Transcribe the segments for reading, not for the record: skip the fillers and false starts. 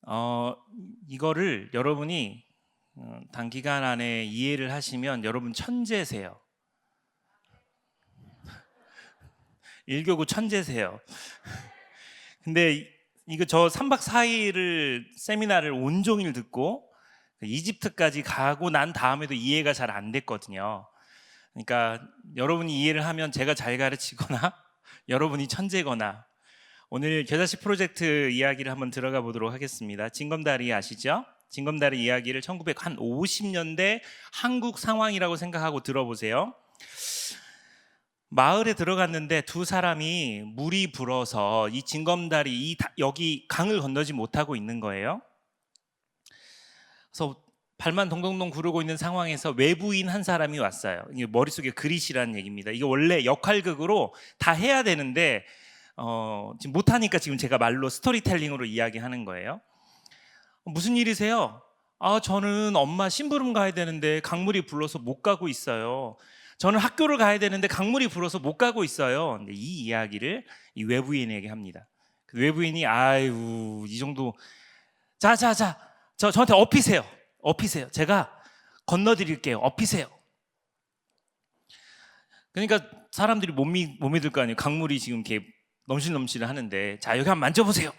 어, 이거를 여러분이 단기간 안에 이해를 하시면 여러분 천재세요. 일교구 천재세요. 근데 이거 저 3박 4일을 세미나를 온종일 듣고 이집트까지 가고 난 다음에도 이해가 잘 안 됐거든요. 그러니까 여러분이 이해를 하면 제가 잘 가르치거나 여러분이 천재거나. 오늘 겨자씨 프로젝트 이야기를 한번 들어가 보도록 하겠습니다. 징검다리 아시죠? 징검다리 이야기를 1950년대 한국 상황이라고 생각하고 들어보세요. 마을에 들어갔는데 두 사람이 물이 불어서 이 징검다리 여기 강을 건너지 못하고 있는 거예요. 그래서 발만 동동동 구르고 있는 상황에서 외부인 한 사람이 왔어요. 이게 머릿속에 그릿이라는 얘기입니다. 이게 원래 역할극으로 다 해야 되는데 지금 못하니까 지금 제가 말로 스토리텔링으로 이야기하는 거예요. 무슨 일이세요? 저는 엄마 심부름 가야 되는데 강물이 불러서 못 가고 있어요. 저는 학교를 가야 되는데 강물이 불어서 못 가고 있어요. 근데 이 이야기를 이 외부인에게 합니다. 그 외부인이 아유 이 정도 저한테 업히세요. 제가 건너드릴게요. 업히세요. 그러니까 사람들이 못 믿을 거 아니에요. 강물이 지금 이렇게 넘실넘실 하는데 자 여기 한번 만져보세요.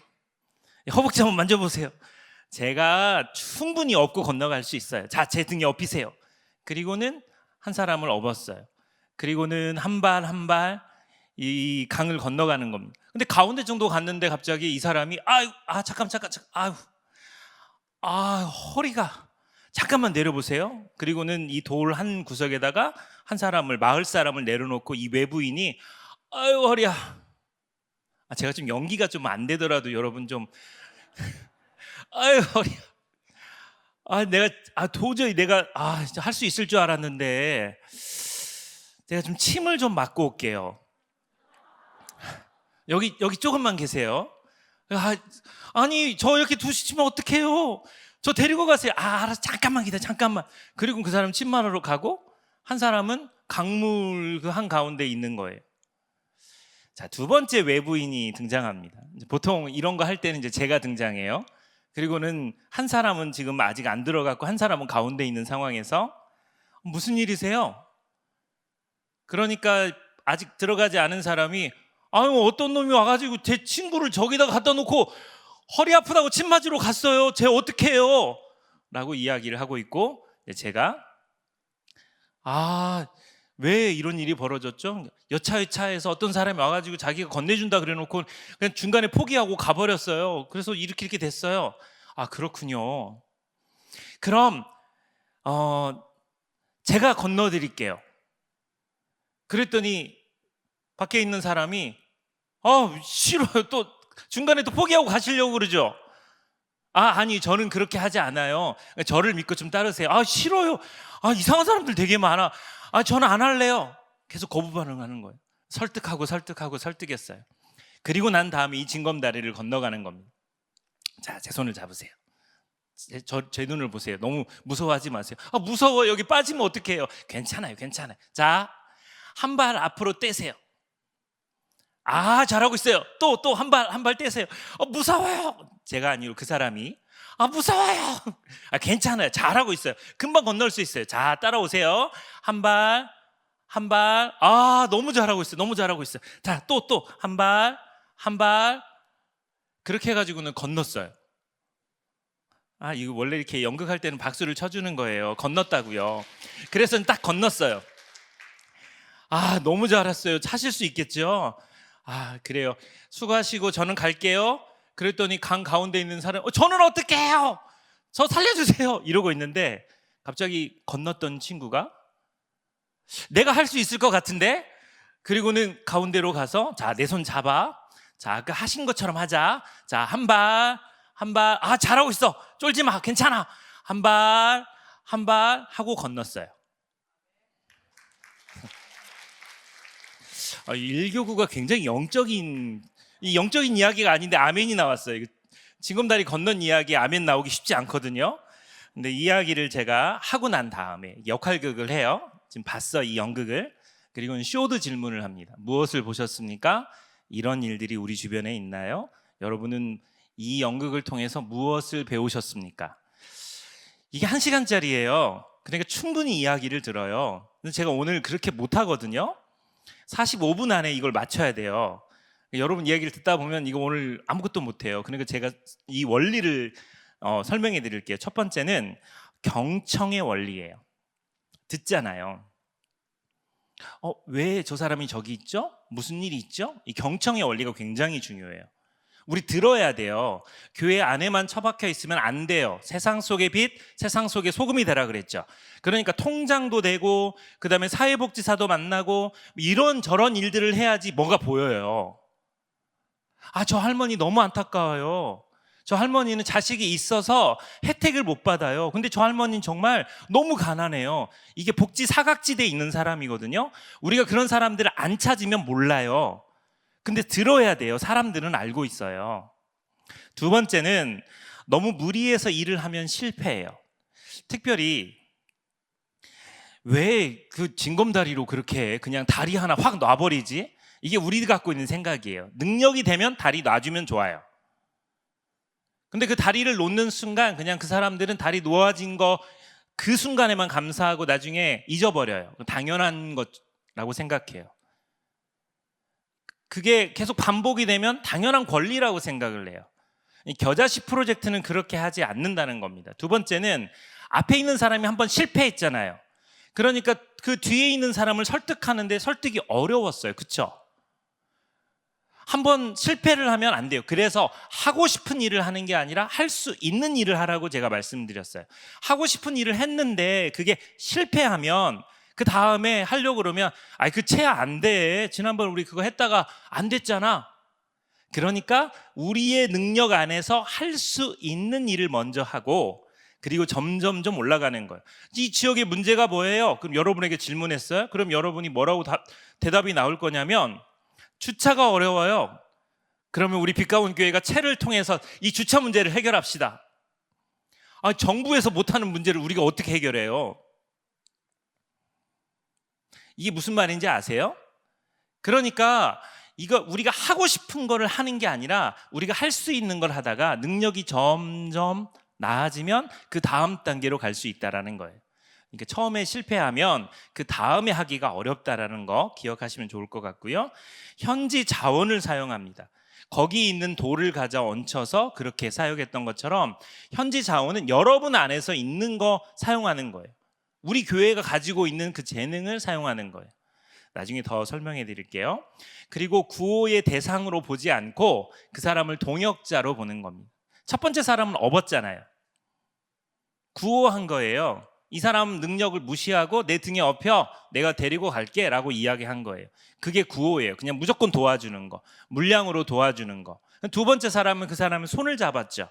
허벅지 한번 만져보세요. 제가 충분히 업고 건너갈 수 있어요. 자 제 등에 업히세요. 그리고는 한 사람을 업었어요. 그리고는 한 발 한 발 이 강을 건너가는 겁니다. 근데 가운데 정도 갔는데 갑자기 이 사람이 잠깐 허리가 잠깐만 내려보세요. 그리고는 이 돌 한 구석에다가 한 사람을 마을 사람을 내려놓고 이 외부인이 아유 허리야. 제가 좀 연기가 좀 안 되더라도 여러분 좀 아유 허리야. 도저히 내가 할 수 있을 줄 알았는데 제가 좀 침을 좀 맞고 올게요. 여기 조금만 계세요. 아니 저 이렇게 두시면 어떡해요? 저 데리고 가세요. 알았어. 잠깐만 기다려. 잠깐만. 그리고 그 사람 침만으로 가고 한 사람은 강물 그 한 가운데 있는 거예요. 자, 두 번째 외부인이 등장합니다. 보통 이런 거 할 때는 이제 제가 등장해요. 그리고는 한 사람은 지금 아직 안 들어갔고 한 사람은 가운데 있는 상황에서 무슨 일이세요? 그러니까 아직 들어가지 않은 사람이 어떤 놈이 와가지고 제 친구를 저기다 갖다 놓고 허리 아프다고 침 맞으러 갔어요. 쟤 어떻게 해요? 라고 이야기를 하고 있고 제가 왜 이런 일이 벌어졌죠? 여차여차해서 어떤 사람이 와가지고 자기가 건네준다 그래놓고 그냥 중간에 포기하고 가버렸어요. 그래서 이렇게 됐어요. 그렇군요. 그럼 제가 건너드릴게요. 그랬더니 밖에 있는 사람이 싫어요. 또 중간에 또 포기하고 가시려고 그러죠. 아니 저는 그렇게 하지 않아요. 저를 믿고 좀 따르세요. 싫어요. 이상한 사람들 되게 많아. 저는 안 할래요. 계속 거부 반응하는 거예요. 설득했어요. 그리고 난 다음에 이 징검다리를 건너가는 겁니다. 자, 제 손을 잡으세요. 제 눈을 보세요. 너무 무서워하지 마세요. 무서워. 여기 빠지면 어떡해요? 괜찮아요. 자, 한 발 앞으로 떼세요. 잘하고 있어요. 또 한 발 떼세요. 무서워요. 제가 아니고 그 사람이 무서워요. 괜찮아요. 잘하고 있어요. 금방 건널 수 있어요. 자, 따라오세요. 한 발. 너무 잘하고 있어요. 자, 또 한 발. 그렇게 해가지고는 건넜어요. 이거 원래 이렇게 연극할 때는 박수를 쳐주는 거예요. 건넜다고요. 그래서 딱 건넜어요. 너무 잘했어요. 하실 수 있겠죠? 그래요. 수고하시고 저는 갈게요. 그랬더니 강 가운데 있는 사람 저는 어떻게 해요? 저 살려주세요. 이러고 있는데 갑자기 건넜던 친구가 내가 할 수 있을 것 같은데 그리고는 가운데로 가서 자, 내 손 잡아. 자, 아까 하신 것처럼 하자. 자, 한 발. 잘하고 있어. 쫄지 마. 괜찮아. 한 발 하고 건넜어요. 일교구가 굉장히 영적인 이야기가 아닌데 아멘이 나왔어요. 징검다리 건넌 이야기에 아멘 나오기 쉽지 않거든요. 근데 이야기를 제가 하고 난 다음에 역할극을 해요. 지금 봤어 이 연극을. 그리고는 쇼드 질문을 합니다. 무엇을 보셨습니까? 이런 일들이 우리 주변에 있나요? 여러분은 이 연극을 통해서 무엇을 배우셨습니까? 이게 1시간짜리예요. 그러니까 충분히 이야기를 들어요. 근데 제가 오늘 그렇게 못하거든요. 45분 안에 이걸 맞춰야 돼요. 여러분 이야기를 듣다 보면 이거 오늘 아무것도 못해요. 그러니까 제가 이 원리를 설명해 드릴게요. 첫 번째는 경청의 원리예요. 듣잖아요. 왜 저 사람이 저기 있죠? 무슨 일이 있죠? 이 경청의 원리가 굉장히 중요해요. 우리 들어야 돼요. 교회 안에만 처박혀 있으면 안 돼요. 세상 속의 빛, 세상 속의 소금이 되라 그랬죠. 그러니까 통장도 되고 그다음에 사회복지사도 만나고 이런 저런 일들을 해야지 뭐가 보여요. 저 할머니 너무 안타까워요. 저 할머니는 자식이 있어서 혜택을 못 받아요. 근데 저 할머니는 정말 너무 가난해요. 이게 복지 사각지대에 있는 사람이거든요. 우리가 그런 사람들을 안 찾으면 몰라요. 근데 들어야 돼요. 사람들은 알고 있어요. 두 번째는 너무 무리해서 일을 하면 실패해요. 특별히 왜 그 징검다리로 그렇게 그냥 다리 하나 확 놔버리지? 이게 우리가 갖고 있는 생각이에요. 능력이 되면 다리 놔주면 좋아요. 근데 그 다리를 놓는 순간 그냥 그 사람들은 다리 놓아진 거 그 순간에만 감사하고 나중에 잊어버려요. 당연한 것라고 생각해요. 그게 계속 반복이 되면 당연한 권리라고 생각을 해요. 겨자씨 프로젝트는 그렇게 하지 않는다는 겁니다. 두 번째는 앞에 있는 사람이 한번 실패했잖아요. 그러니까 그 뒤에 있는 사람을 설득하는데 설득이 어려웠어요. 그렇죠? 한번 실패를 하면 안 돼요. 그래서 하고 싶은 일을 하는 게 아니라 할 수 있는 일을 하라고 제가 말씀드렸어요. 하고 싶은 일을 했는데 그게 실패하면 그 다음에 하려고 그러면 그 채야 안 돼. 지난번 우리 그거 했다가 안 됐잖아. 그러니까 우리의 능력 안에서 할 수 있는 일을 먼저 하고 그리고 점점점 올라가는 거예요. 이 지역의 문제가 뭐예요? 그럼 여러분에게 질문했어요? 그럼 여러분이 뭐라고 대답이 나올 거냐면 주차가 어려워요. 그러면 우리 빛가운 교회가 채를 통해서 이 주차 문제를 해결합시다. 정부에서 못하는 문제를 우리가 어떻게 해결해요? 이게 무슨 말인지 아세요? 그러니까 이거 우리가 하고 싶은 거를 하는 게 아니라 우리가 할 수 있는 걸 하다가 능력이 점점 나아지면 그 다음 단계로 갈 수 있다라는 거예요. 그러니까 처음에 실패하면 그 다음에 하기가 어렵다라는 거 기억하시면 좋을 것 같고요. 현지 자원을 사용합니다. 거기 있는 돌을 가져 얹혀서 그렇게 사용했던 것처럼 현지 자원은 여러분 안에서 있는 거 사용하는 거예요. 우리 교회가 가지고 있는 그 재능을 사용하는 거예요. 나중에 더 설명해 드릴게요. 그리고 구호의 대상으로 보지 않고 그 사람을 동역자로 보는 겁니다. 첫 번째 사람은 업었잖아요. 구호한 거예요. 이 사람 능력을 무시하고 내 등에 업혀 내가 데리고 갈게 라고 이야기한 거예요. 그게 구호예요. 그냥 무조건 도와주는 거, 물량으로 도와주는 거. 두 번째 사람은 그 사람의 손을 잡았죠.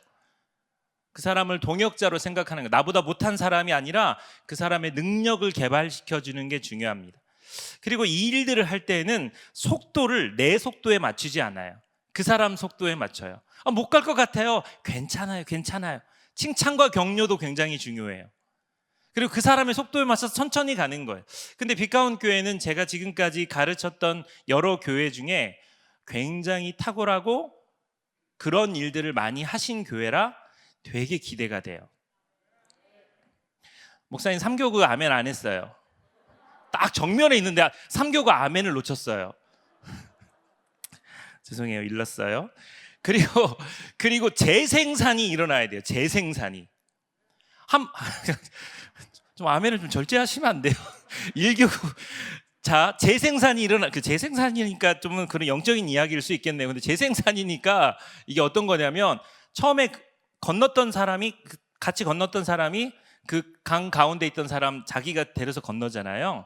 그 사람을 동역자로 생각하는 거. 나보다 못한 사람이 아니라 그 사람의 능력을 개발시켜주는 게 중요합니다. 그리고 이 일들을 할 때는 속도를 내 속도에 맞추지 않아요. 그 사람 속도에 맞춰요. 못 갈 것 같아요. 괜찮아요. 괜찮아요. 칭찬과 격려도 굉장히 중요해요. 그리고 그 사람의 속도에 맞춰서 천천히 가는 거예요. 근데 빛가운 교회는 제가 지금까지 가르쳤던 여러 교회 중에 굉장히 탁월하고 그런 일들을 많이 하신 교회라 되게 기대가 돼요. 목사님 3교구 아멘 안 했어요. 딱 정면에 있는데 3교구 아멘을 놓쳤어요. 죄송해요. 일렀어요. 그리고 재생산이 일어나야 돼요. 재생산이. 좀 아멘을 좀 절제하시면 안 돼요. 1교구. 자, 재생산이 그 재생산이니까 좀 그런 영적인 이야기일 수 있겠네요. 근데 재생산이니까 이게 어떤 거냐면 처음에 건넜던 사람이 같이 건넜던 사람이 그 강 가운데 있던 사람 자기가 데려서 건너잖아요.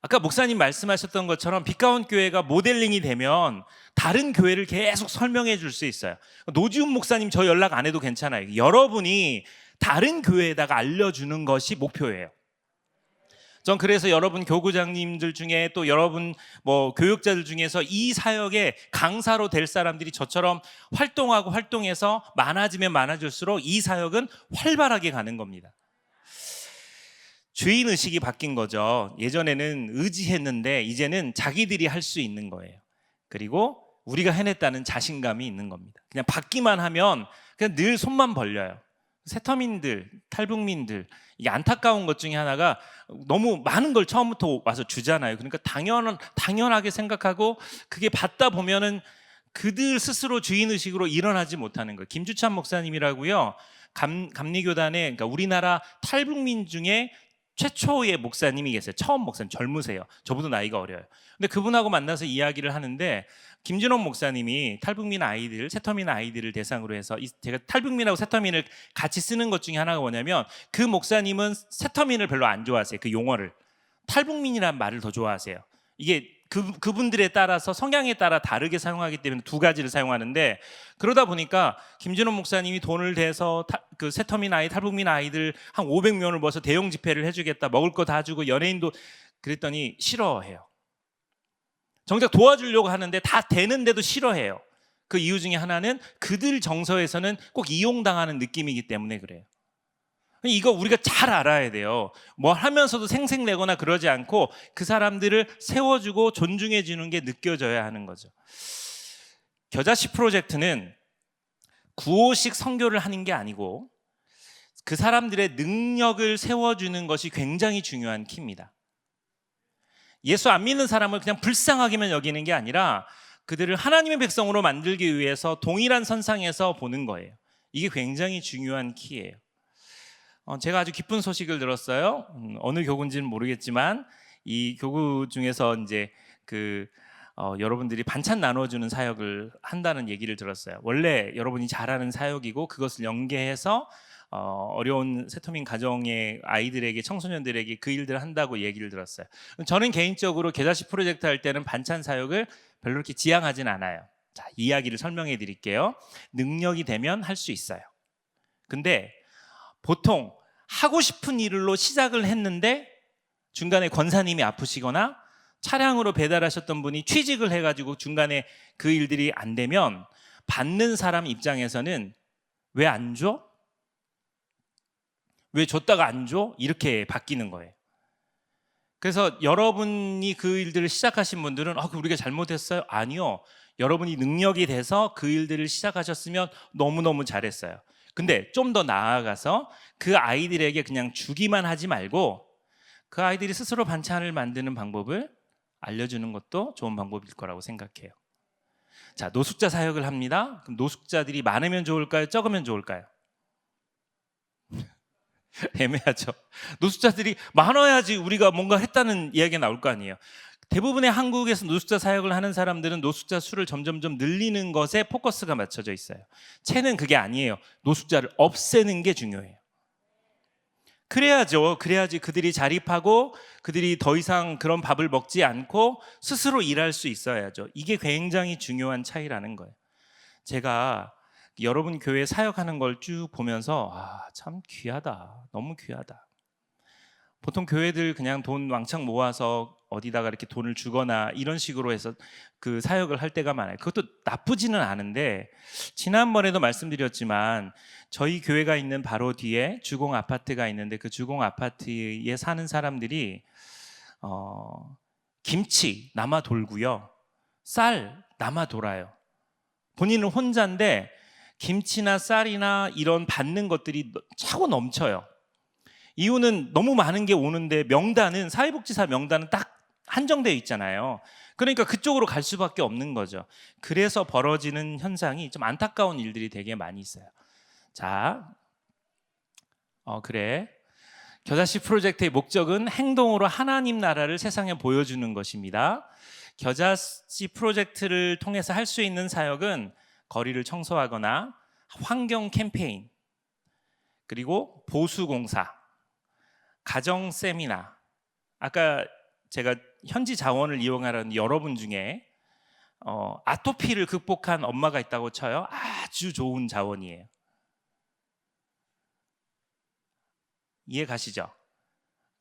아까 목사님 말씀하셨던 것처럼 빛가운 교회가 모델링이 되면 다른 교회를 계속 설명해 줄 수 있어요. 노지훈 목사님 저 연락 안 해도 괜찮아요. 여러분이 다른 교회에다가 알려주는 것이 목표예요. 전 그래서 여러분 교구장님들 중에 또 여러분 교육자들 중에서 이 사역에 강사로 될 사람들이 저처럼 활동해서 많아지면 많아질수록 이 사역은 활발하게 가는 겁니다. 주인 의식이 바뀐 거죠. 예전에는 의지했는데 이제는 자기들이 할 수 있는 거예요. 그리고 우리가 해냈다는 자신감이 있는 겁니다. 그냥 받기만 하면 그냥 늘 손만 벌려요. 세터민들, 탈북민들, 이게 안타까운 것 중에 하나가 너무 많은 걸 처음부터 와서 주잖아요. 그러니까 당연하게 생각하고 그게 받다 보면은 그들 스스로 주인의식으로 일어나지 못하는 거예요. 김주찬 목사님이라고요. 감리교단에, 그러니까 우리나라 탈북민 중에 최초의 목사님이 계세요. 처음 목사님, 젊으세요. 저보다 나이가 어려요. 근데 그분하고 만나서 이야기를 하는데 김진원 목사님이 탈북민 아이들, 세터민 아이들을 대상으로 해서 제가 탈북민하고 세터민을 같이 쓰는 것 중에 하나가 뭐냐면 그 목사님은 세터민을 별로 안 좋아하세요. 그 용어를. 탈북민이란 말을 더 좋아하세요. 이게 그분들에 따라서 성향에 따라 다르게 사용하기 때문에 두 가지를 사용하는데, 그러다 보니까 김진원 목사님이 돈을 대서 그 세터민 아이, 탈북민 아이들 한 500명을 모아서 대형 집회를 해주겠다, 먹을 거 다 주고 연예인도, 그랬더니 싫어해요. 정작 도와주려고 하는데 다 되는데도 싫어해요. 그 이유 중에 하나는 그들 정서에서는 꼭 이용당하는 느낌이기 때문에 그래요. 이거 우리가 잘 알아야 돼요. 뭐 하면서도 생색내거나 그러지 않고 그 사람들을 세워주고 존중해 주는 게 느껴져야 하는 거죠. 겨자씨 프로젝트는 구호식 선교를 하는 게 아니고 그 사람들의 능력을 세워주는 것이 굉장히 중요한 키입니다. 예수 안 믿는 사람을 그냥 불쌍하게만 여기는 게 아니라 그들을 하나님의 백성으로 만들기 위해서 동일한 선상에서 보는 거예요. 이게 굉장히 중요한 키예요. 제가 아주 기쁜 소식을 들었어요. 어느 교구인지는 모르겠지만 이 교구 중에서 이제 여러분들이 반찬 나눠주는 사역을 한다는 얘기를 들었어요. 원래 여러분이 잘하는 사역이고 그것을 연계해서 어려운 세터민 가정의 아이들에게, 청소년들에게 그 일들을 한다고 얘기를 들었어요. 저는 개인적으로 겨자씨 프로젝트 할 때는 반찬 사역을 별로 그렇게 지향하진 않아요. 자, 이야기를 설명해 드릴게요. 능력이 되면 할 수 있어요. 근데 보통 하고 싶은 일로 시작을 했는데 중간에 권사님이 아프시거나 차량으로 배달하셨던 분이 취직을 해가지고 중간에 그 일들이 안 되면 받는 사람 입장에서는 왜 안 줘? 왜 줬다가 안 줘? 이렇게 바뀌는 거예요. 그래서 여러분이 그 일들을 시작하신 분들은 우리가 잘못했어요? 아니요. 여러분이 능력이 돼서 그 일들을 시작하셨으면 너무너무 잘했어요. 근데 좀 더 나아가서 그 아이들에게 그냥 주기만 하지 말고 그 아이들이 스스로 반찬을 만드는 방법을 알려주는 것도 좋은 방법일 거라고 생각해요. 자, 노숙자 사역을 합니다. 그럼 노숙자들이 많으면 좋을까요? 적으면 좋을까요? 애매하죠. 노숙자들이 많아야지 우리가 뭔가 했다는 이야기가 나올 거 아니에요. 대부분의 한국에서 노숙자 사역을 하는 사람들은 노숙자 수를 점점점 늘리는 것에 포커스가 맞춰져 있어요. 채는 그게 아니에요. 노숙자를 없애는 게 중요해요. 그래야지 그들이 자립하고 그들이 더 이상 그런 밥을 먹지 않고 스스로 일할 수 있어야죠. 이게 굉장히 중요한 차이라는 거예요. 제가 여러분 교회 사역하는 걸 쭉 보면서 참 귀하다, 너무 귀하다. 보통 교회들 그냥 돈 왕창 모아서 어디다가 이렇게 돈을 주거나 이런 식으로 해서 그 사역을 할 때가 많아요. 그것도 나쁘지는 않은데, 지난번에도 말씀드렸지만 저희 교회가 있는 바로 뒤에 주공 아파트가 있는데 그 주공 아파트에 사는 사람들이 김치 남아 돌고요, 쌀 남아 돌아요. 본인은 혼자인데 김치나 쌀이나 이런 받는 것들이 차고 넘쳐요. 이유는 너무 많은 게 오는데 명단은, 사회복지사 명단은 딱 한정되어 있잖아요. 그러니까 그쪽으로 갈 수밖에 없는 거죠. 그래서 벌어지는 현상이 좀 안타까운 일들이 되게 많이 있어요. 자, 그래. 겨자씨 프로젝트의 목적은 행동으로 하나님 나라를 세상에 보여주는 것입니다. 겨자씨 프로젝트를 통해서 할 수 있는 사역은 거리를 청소하거나 환경 캠페인, 그리고 보수공사, 가정 세미나, 아까 제가 현지 자원을 이용하라는 여러분 중에 아토피를 극복한 엄마가 있다고 쳐요. 아주 좋은 자원이에요. 이해 가시죠?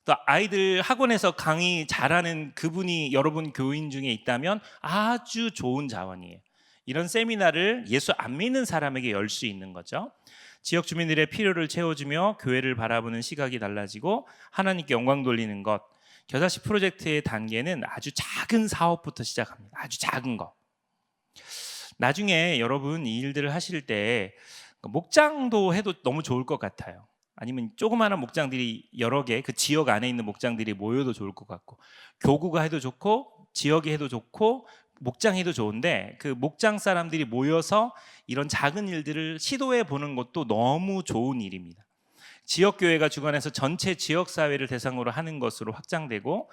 또 아이들 학원에서 강의 잘하는 그분이 여러분 교인 중에 있다면 아주 좋은 자원이에요. 이런 세미나를 예수 안 믿는 사람에게 열 수 있는 거죠. 지역 주민들의 필요를 채워주며 교회를 바라보는 시각이 달라지고 하나님께 영광 돌리는 것. 겨자씨 프로젝트의 단계는 아주 작은 사업부터 시작합니다. 아주 작은 거. 나중에 여러분 이 일들을 하실 때 목장도 해도 너무 좋을 것 같아요. 아니면 조그마한 목장들이 여러 개, 그 지역 안에 있는 목장들이 모여도 좋을 것 같고, 교구가 해도 좋고 지역이 해도 좋고 목장 해도 좋은데, 그 목장 사람들이 모여서 이런 작은 일들을 시도해 보는 것도 너무 좋은 일입니다. 지역교회가 주관해서 전체 지역사회를 대상으로 하는 것으로 확장되고,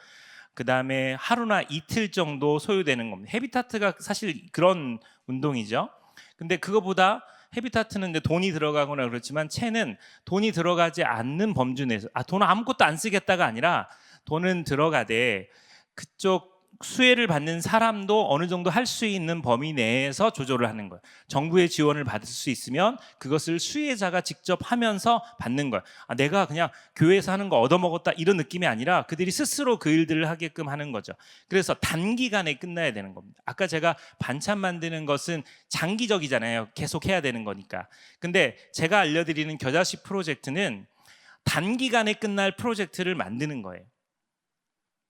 그 다음에 하루나 이틀 정도 소요되는 겁니다. 헤비타트가 사실 그런 운동이죠. 근데 그거보다 헤비타트는 이제 돈이 들어가거나 그렇지만, 채는 돈이 들어가지 않는 범주 내에서, 돈 아무것도 안 쓰겠다가 아니라 돈은 들어가되 그쪽 수혜를 받는 사람도 어느 정도 할 수 있는 범위 내에서 조절을 하는 거예요. 정부의 지원을 받을 수 있으면 그것을 수혜자가 직접 하면서 받는 거예요. 내가 그냥 교회에서 하는 거 얻어먹었다 이런 느낌이 아니라 그들이 스스로 그 일들을 하게끔 하는 거죠. 그래서 단기간에 끝나야 되는 겁니다. 아까 제가 반찬 만드는 것은 장기적이잖아요. 계속 해야 되는 거니까. 근데 제가 알려드리는 겨자씨 프로젝트는 단기간에 끝날 프로젝트를 만드는 거예요.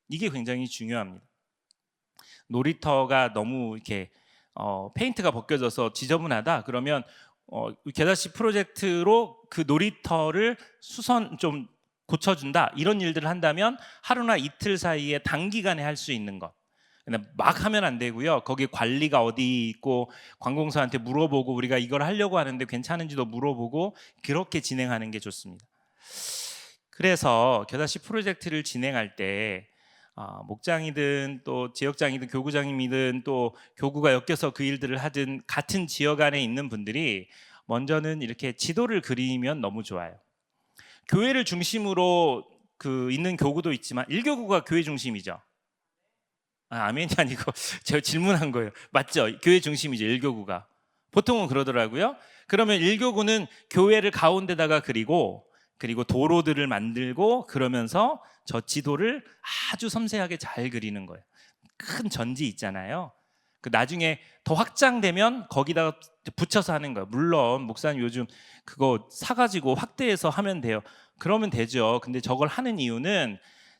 이게 굉장히 중요합니다. 놀이터가 너무 이렇게 페인트가 벗겨져서 지저분하다 그러면 겨자씨 프로젝트로 그 놀이터를 수선 좀 고쳐준다, 이런 일들을 한다면 하루나 이틀 사이에 단기간에 할 수 있는 것. 근데 막 하면 안 되고요. 거기 관리가 어디 있고 관공서한테 물어보고, 우리가 이걸 하려고 하는데 괜찮은지도 물어보고, 그렇게 진행하는 게 좋습니다. 그래서 겨자씨 프로젝트를 진행할 때 목장이든 또 지역장이든 교구장이든 또 교구가 엮여서 그 일들을 하든 같은 지역 안에 있는 분들이 먼저는 이렇게 지도를 그리면 너무 좋아요. 교회를 중심으로 있는 교구도 있지만 1교구가 교회 중심이죠. 아멘이 아니고 제가 질문한 거예요. 맞죠? 교회 중심이죠, 1교구가. 보통은 그러더라고요. 그러면 1교구는 교회를 가운데다가 그리고 도로들을 만들고, 그러면서 저 지도를 아주 섬세하게 잘 그리는 거예요. 큰 전지 있잖아요. 나중에 더 확장되면 거기다가 붙여서 하는 거예요. 물론 목사님 요즘 그거 사가지고 확대해서 하면 돼요. 그러면 되죠. 근데 저걸 하는 이유는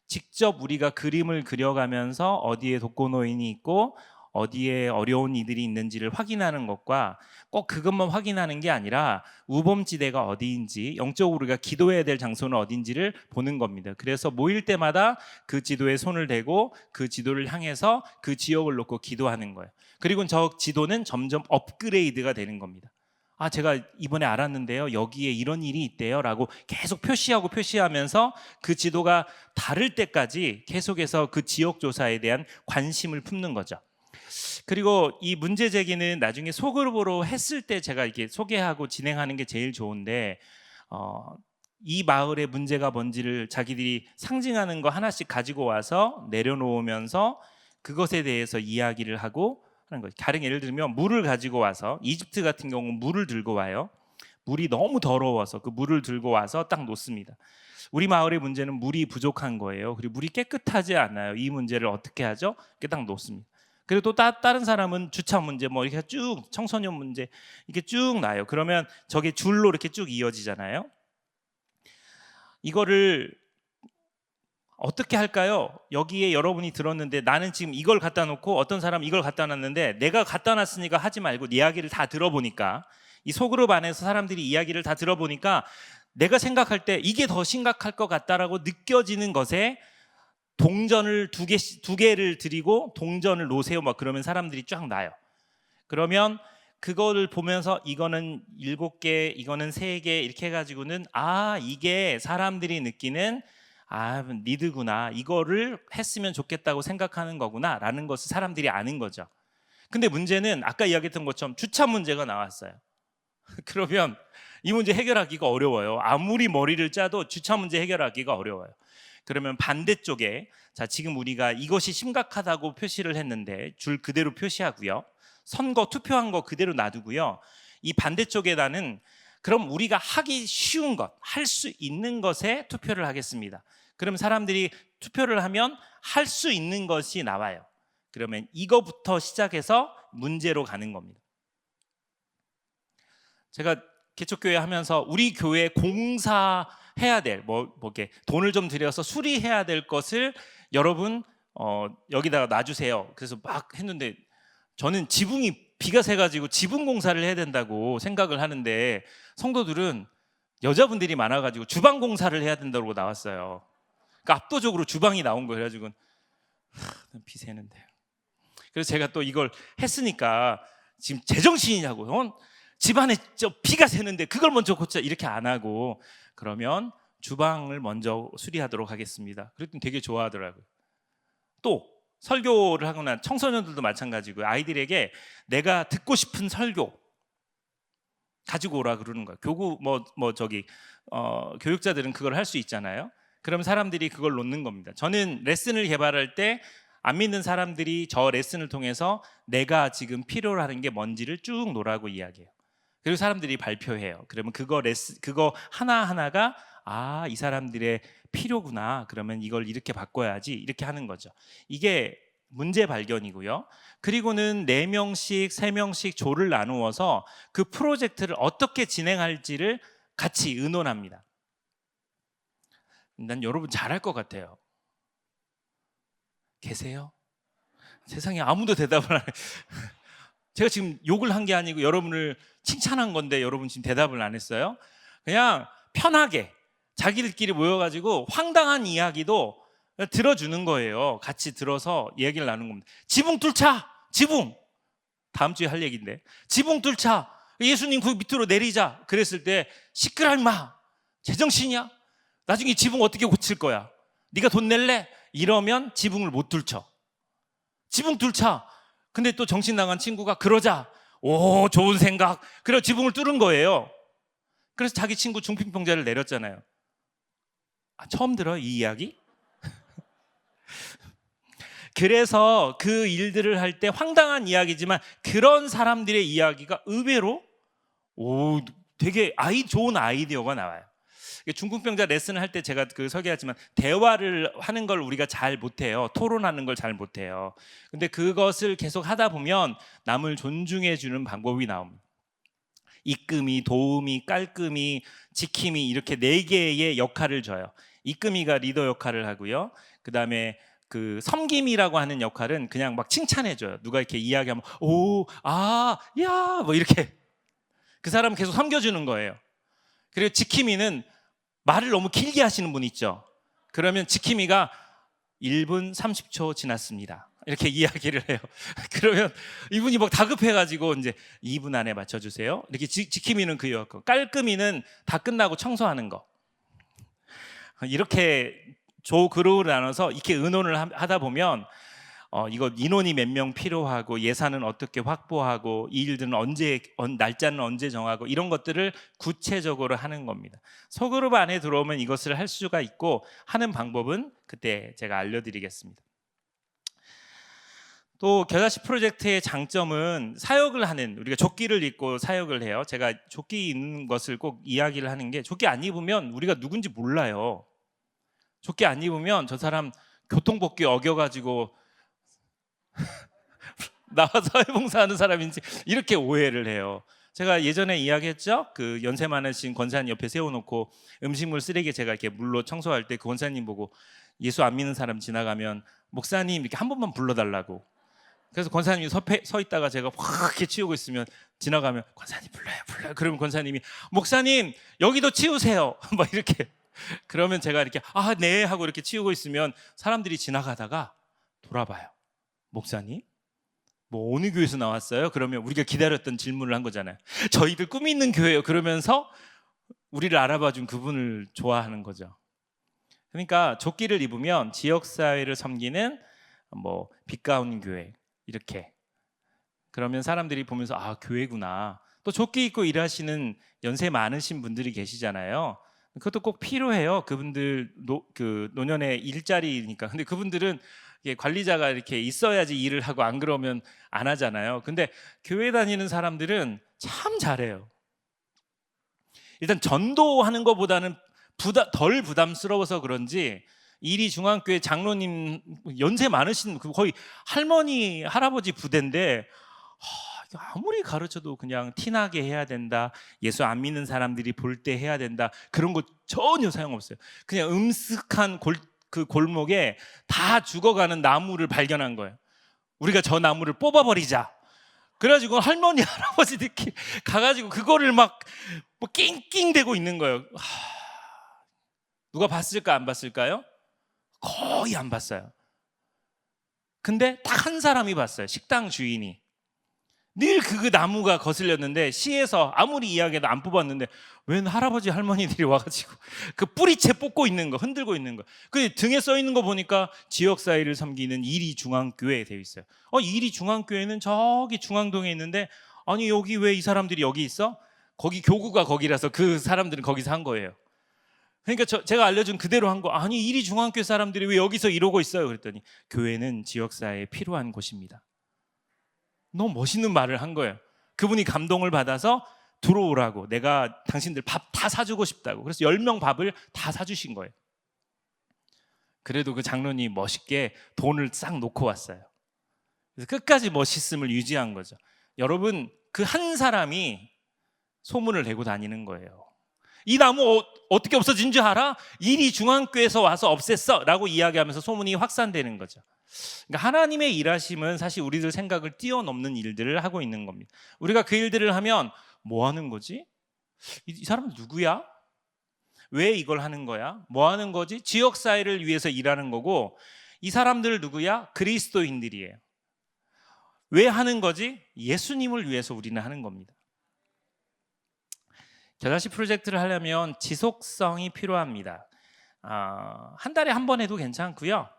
직접 우리가 그림을 그려가면서 어디에 독거노인이 있고 어디에 어려운 이들이 있는지를 확인하는 것과, 꼭 그것만 확인하는 게 아니라 우범지대가 어디인지, 영적으로 우리가 기도해야 될 장소는 어딘지를 보는 겁니다. 그래서 모일 때마다 그 지도에 손을 대고 그 지도를 향해서 그 지역을 놓고 기도하는 거예요. 그리고 저 지도는 점점 업그레이드가 되는 겁니다. 제가 이번에 알았는데요, 여기에 이런 일이 있대요 라고 계속 표시하면서 그 지도가 다를 때까지 계속해서 그 지역 조사에 대한 관심을 품는 거죠. 그리고 이 문제 제기는 나중에 소그룹으로 했을 때 제가 이렇게 소개하고 진행하는 게 제일 좋은데, 이 마을의 문제가 뭔지를 자기들이 상징하는 거 하나씩 가지고 와서 내려놓으면서 그것에 대해서 이야기를 하고 하는 거예요. 다른 예를 들면 물을 가지고 와서, 이집트 같은 경우는 물을 들고 와요. 물이 너무 더러워서 그 물을 들고 와서 딱 놓습니다. 우리 마을의 문제는 물이 부족한 거예요. 그리고 물이 깨끗하지 않아요. 이 문제를 어떻게 하죠? 이렇게 딱 놓습니다. 그리고 또 다른 사람은 주차 문제, 뭐 이렇게 쭉 청소년 문제 이렇게 쭉 나요. 그러면 저게 줄로 이렇게 쭉 이어지잖아요. 이거를 어떻게 할까요? 여기에 여러분이 들었는데 나는 지금 이걸 갖다 놓고 어떤 사람은 이걸 갖다 놨는데, 내가 갖다 놨으니까 하지 말고 이야기를 다 들어보니까, 이 소그룹 안에서 사람들이 이야기를 다 들어보니까 내가 생각할 때 이게 더 심각할 것 같다라고 느껴지는 것에 동전을 두 개를 드리고 동전을 놓으세요 막 그러면 사람들이 쫙 나요. 그러면 그거를 보면서 이거는 7개, 이거는 3개 이렇게 해가지고는 이게 사람들이 느끼는 니드구나, 이거를 했으면 좋겠다고 생각하는 거구나 라는 것을 사람들이 아는 거죠. 근데 문제는 아까 이야기했던 것처럼 주차 문제가 나왔어요. 그러면 이 문제 해결하기가 어려워요. 아무리 머리를 짜도 주차 문제 해결하기가 어려워요. 그러면 반대쪽에, 지금 우리가 이것이 심각하다고 표시를 했는데 줄 그대로 표시하고요, 선거 투표한 거 그대로 놔두고요, 이 반대쪽에다는 그럼 우리가 하기 쉬운 것, 할 수 있는 것에 투표를 하겠습니다. 그럼 사람들이 투표를 하면 할 수 있는 것이 나와요. 그러면 이거부터 시작해서 문제로 가는 겁니다. 제가 개척교회 하면서 우리 교회 공사해야 될 이렇게 돈을 좀 들여서 수리해야 될 것을 여러분 여기다가 놔주세요. 그래서 막 했는데 저는 지붕이 비가 새가지고 지붕 공사를 해야 된다고 생각을 하는데 성도들은 여자분들이 많아가지고 주방 공사를 해야 된다고 나왔어요. 그러니까 압도적으로 주방이 나온 거예요. 그래가지고 비 새는데. 그래서 제가 또 이걸 했으니까 지금 제정신이냐고, 집안에 비가 새는데 그걸 먼저 고쳐, 이렇게 안 하고 그러면 주방을 먼저 수리하도록 하겠습니다. 그랬더니 되게 좋아하더라고요. 또 설교를 하거나 청소년들도 마찬가지고요. 아이들에게 내가 듣고 싶은 설교 가지고 오라 그러는 거예요. 교육자들은 그걸 할 수 있잖아요. 그럼 사람들이 그걸 놓는 겁니다. 저는 레슨을 개발할 때 안 믿는 사람들이 저 레슨을 통해서 내가 지금 필요로 하는 게 뭔지를 쭉 놓으라고 이야기해요. 그리고 사람들이 발표해요. 그러면 그거 하나하나가 이 사람들의 필요구나. 그러면 이걸 이렇게 바꿔야지. 이렇게 하는 거죠. 이게 문제 발견이고요. 그리고는 4명씩, 3명씩 조를 나누어서 그 프로젝트를 어떻게 진행할지를 같이 의논합니다. 난 여러분 잘할 것 같아요. 계세요? 세상에 아무도 대답을 안 해요. 제가 지금 욕을 한 게 아니고 여러분을 칭찬한 건데 여러분 지금 대답을 안 했어요? 그냥 편하게 자기들끼리 모여가지고 황당한 이야기도 들어주는 거예요. 같이 들어서 얘기를 나누는 겁니다. 지붕 뚫자! 지붕! 다음 주에 할 얘기인데, 지붕 뚫자! 예수님 그 밑으로 내리자! 그랬을 때 시끄러 임마! 제정신이야? 나중에 지붕 어떻게 고칠 거야? 네가 돈 낼래? 이러면 지붕을 못 뚫죠. 지붕 뚫자! 근데 또 정신 나간 친구가 그러자! 오, 좋은 생각! 그래 지붕을 뚫은 거예요. 그래서 자기 친구 중풍병자를 내렸잖아요. 처음 들어요, 이 이야기? 그래서 그 일들을 할 때 황당한 이야기지만 그런 사람들의 이야기가 의외로 되게 좋은 아이디어가 나와요. 중풍병자 레슨을 할 때 제가 설계하지만 대화를 하는 걸 우리가 잘 못해요. 토론하는 걸 잘 못해요. 근데 그것을 계속 하다 보면 남을 존중해 주는 방법이 나옵니다. 이끔이, 도움이, 깔끔이, 지킴이, 이렇게 4개의 역할을 줘요. 이끔이가 리더 역할을 하고요. 그 다음에 그 섬김이라고 하는 역할은 그냥 막 칭찬해줘요. 누가 이렇게 이야기하면 야, 뭐 이렇게 그 사람 계속 섬겨주는 거예요. 그리고 지킴이는 말을 너무 길게 하시는 분 있죠. 그러면 지킴이가 1분 30초 지났습니다. 이렇게 이야기를 해요. 그러면 이분이 막 다급해가지고 이제 2분 안에 맞춰주세요. 이렇게 지킴이는 그 역할. 깔끔이는 다 끝나고 청소하는 거. 이렇게 그룹을 나눠서 이렇게 의논을 하다 보면 이거 인원이 몇 명 필요하고 예산은 어떻게 확보하고 이 일들은 날짜는 언제 정하고 이런 것들을 구체적으로 하는 겁니다. 소그룹 안에 들어오면 이것을 할 수가 있고 하는 방법은 그때 제가 알려드리겠습니다. 또 겨자씨 프로젝트의 장점은 사역을 하는, 우리가 조끼를 입고 사역을 해요. 제가 조끼 입는 것을 꼭 이야기를 하는 게, 조끼 안 입으면 우리가 누군지 몰라요. 조끼 안 입으면 저 사람 교통법규 어겨가지고 나와 사회봉사하는 사람인지 이렇게 오해를 해요. 제가 예전에 이야기했죠. 그 연세 많으신 권사님 옆에 세워놓고 음식물 쓰레기 제가 이렇게 물로 청소할 때 그 권사님 보고 예수 안 믿는 사람 지나가면 목사님 이렇게 한 번만 불러달라고. 그래서 권사님이 서 있다가 제가 확 이렇게 치우고 있으면 지나가면 권사님 불러요. 그러면 권사님이 목사님 여기도 치우세요. 막 이렇게. 그러면 제가 이렇게 네 하고 이렇게 치우고 있으면 사람들이 지나가다가 돌아봐요. 목사님? 뭐 어느 교회에서 나왔어요? 그러면 우리가 기다렸던 질문을 한 거잖아요. 저희들 꿈이 있는 교회예요. 그러면서 우리를 알아봐준 그분을 좋아하는 거죠. 그러니까 조끼를 입으면 지역사회를 섬기는 빛가운 교회 이렇게. 그러면 사람들이 보면서 교회구나. 또 조끼 입고 일하시는 연세 많으신 분들이 계시잖아요. 그것도 꼭 필요해요. 그분들 노년의 일자리니까. 근데 그분들은 관리자가 이렇게 있어야지 일을 하고 안 그러면 안 하잖아요. 근데 교회 다니는 사람들은 참 잘해요. 일단 전도하는 것보다는 덜 부담스러워서 그런지 이리 중앙교회 장로님 연세 많으신 거의 할머니 할아버지 부대인데 아무리 가르쳐도 그냥 티나게 해야 된다, 예수 안 믿는 사람들이 볼 때 해야 된다, 그런 거 전혀 소용없어요. 그냥 음슥한 그 골목에 다 죽어가는 나무를 발견한 거예요. 우리가 저 나무를 뽑아버리자. 그래가지고 할머니 할아버지들끼리 가가지고 그거를 막 뭐 낑낑대고 있는 거예요. 누가 봤을까 안 봤을까요? 거의 안 봤어요. 근데 딱 한 사람이 봤어요. 식당 주인이. 늘 그 나무가 거슬렸는데 시에서 아무리 이야기해도 안 뽑았는데 웬 할아버지 할머니들이 와가지고 그 뿌리채 뽑고 있는 거, 흔들고 있는 거. 그 등에 써 있는 거 보니까 지역사회를 섬기는 이리 중앙교회에 되어 있어요. 이리 중앙교회는 저기 중앙동에 있는데 아니 여기 왜 이 사람들이 여기 있어? 거기 교구가 거기라서 그 사람들은 거기서 한 거예요. 그러니까 제가 알려준 그대로 한 거. 아니 이리 중앙교회 사람들이 왜 여기서 이러고 있어요? 그랬더니 교회는 지역사회에 필요한 곳입니다. 너무 멋있는 말을 한 거예요. 그분이 감동을 받아서 들어오라고, 내가 당신들 밥 다 사주고 싶다고. 그래서 10명 밥을 다 사주신 거예요. 그래도 그 장로님이 멋있게 돈을 싹 놓고 왔어요. 그래서 끝까지 멋있음을 유지한 거죠. 여러분, 그 한 사람이 소문을 내고 다니는 거예요. 이 나무 어떻게 없어진 줄 알아? 이리 중앙교회에서 와서 없앴어 라고 이야기하면서 소문이 확산되는 거죠. 그러니까 하나님의 일하심은 사실 우리들 생각을 뛰어넘는 일들을 하고 있는 겁니다. 우리가 그 일들을 하면 뭐 하는 거지? 이 사람 누구야? 왜 이걸 하는 거야? 뭐 하는 거지? 지역사회를 위해서 일하는 거고, 이 사람들 누구야? 그리스도인들이에요. 왜 하는 거지? 예수님을 위해서 우리는 하는 겁니다. 겨자씨 프로젝트를 하려면 지속성이 필요합니다. 한 달에 한 번 해도 괜찮고요.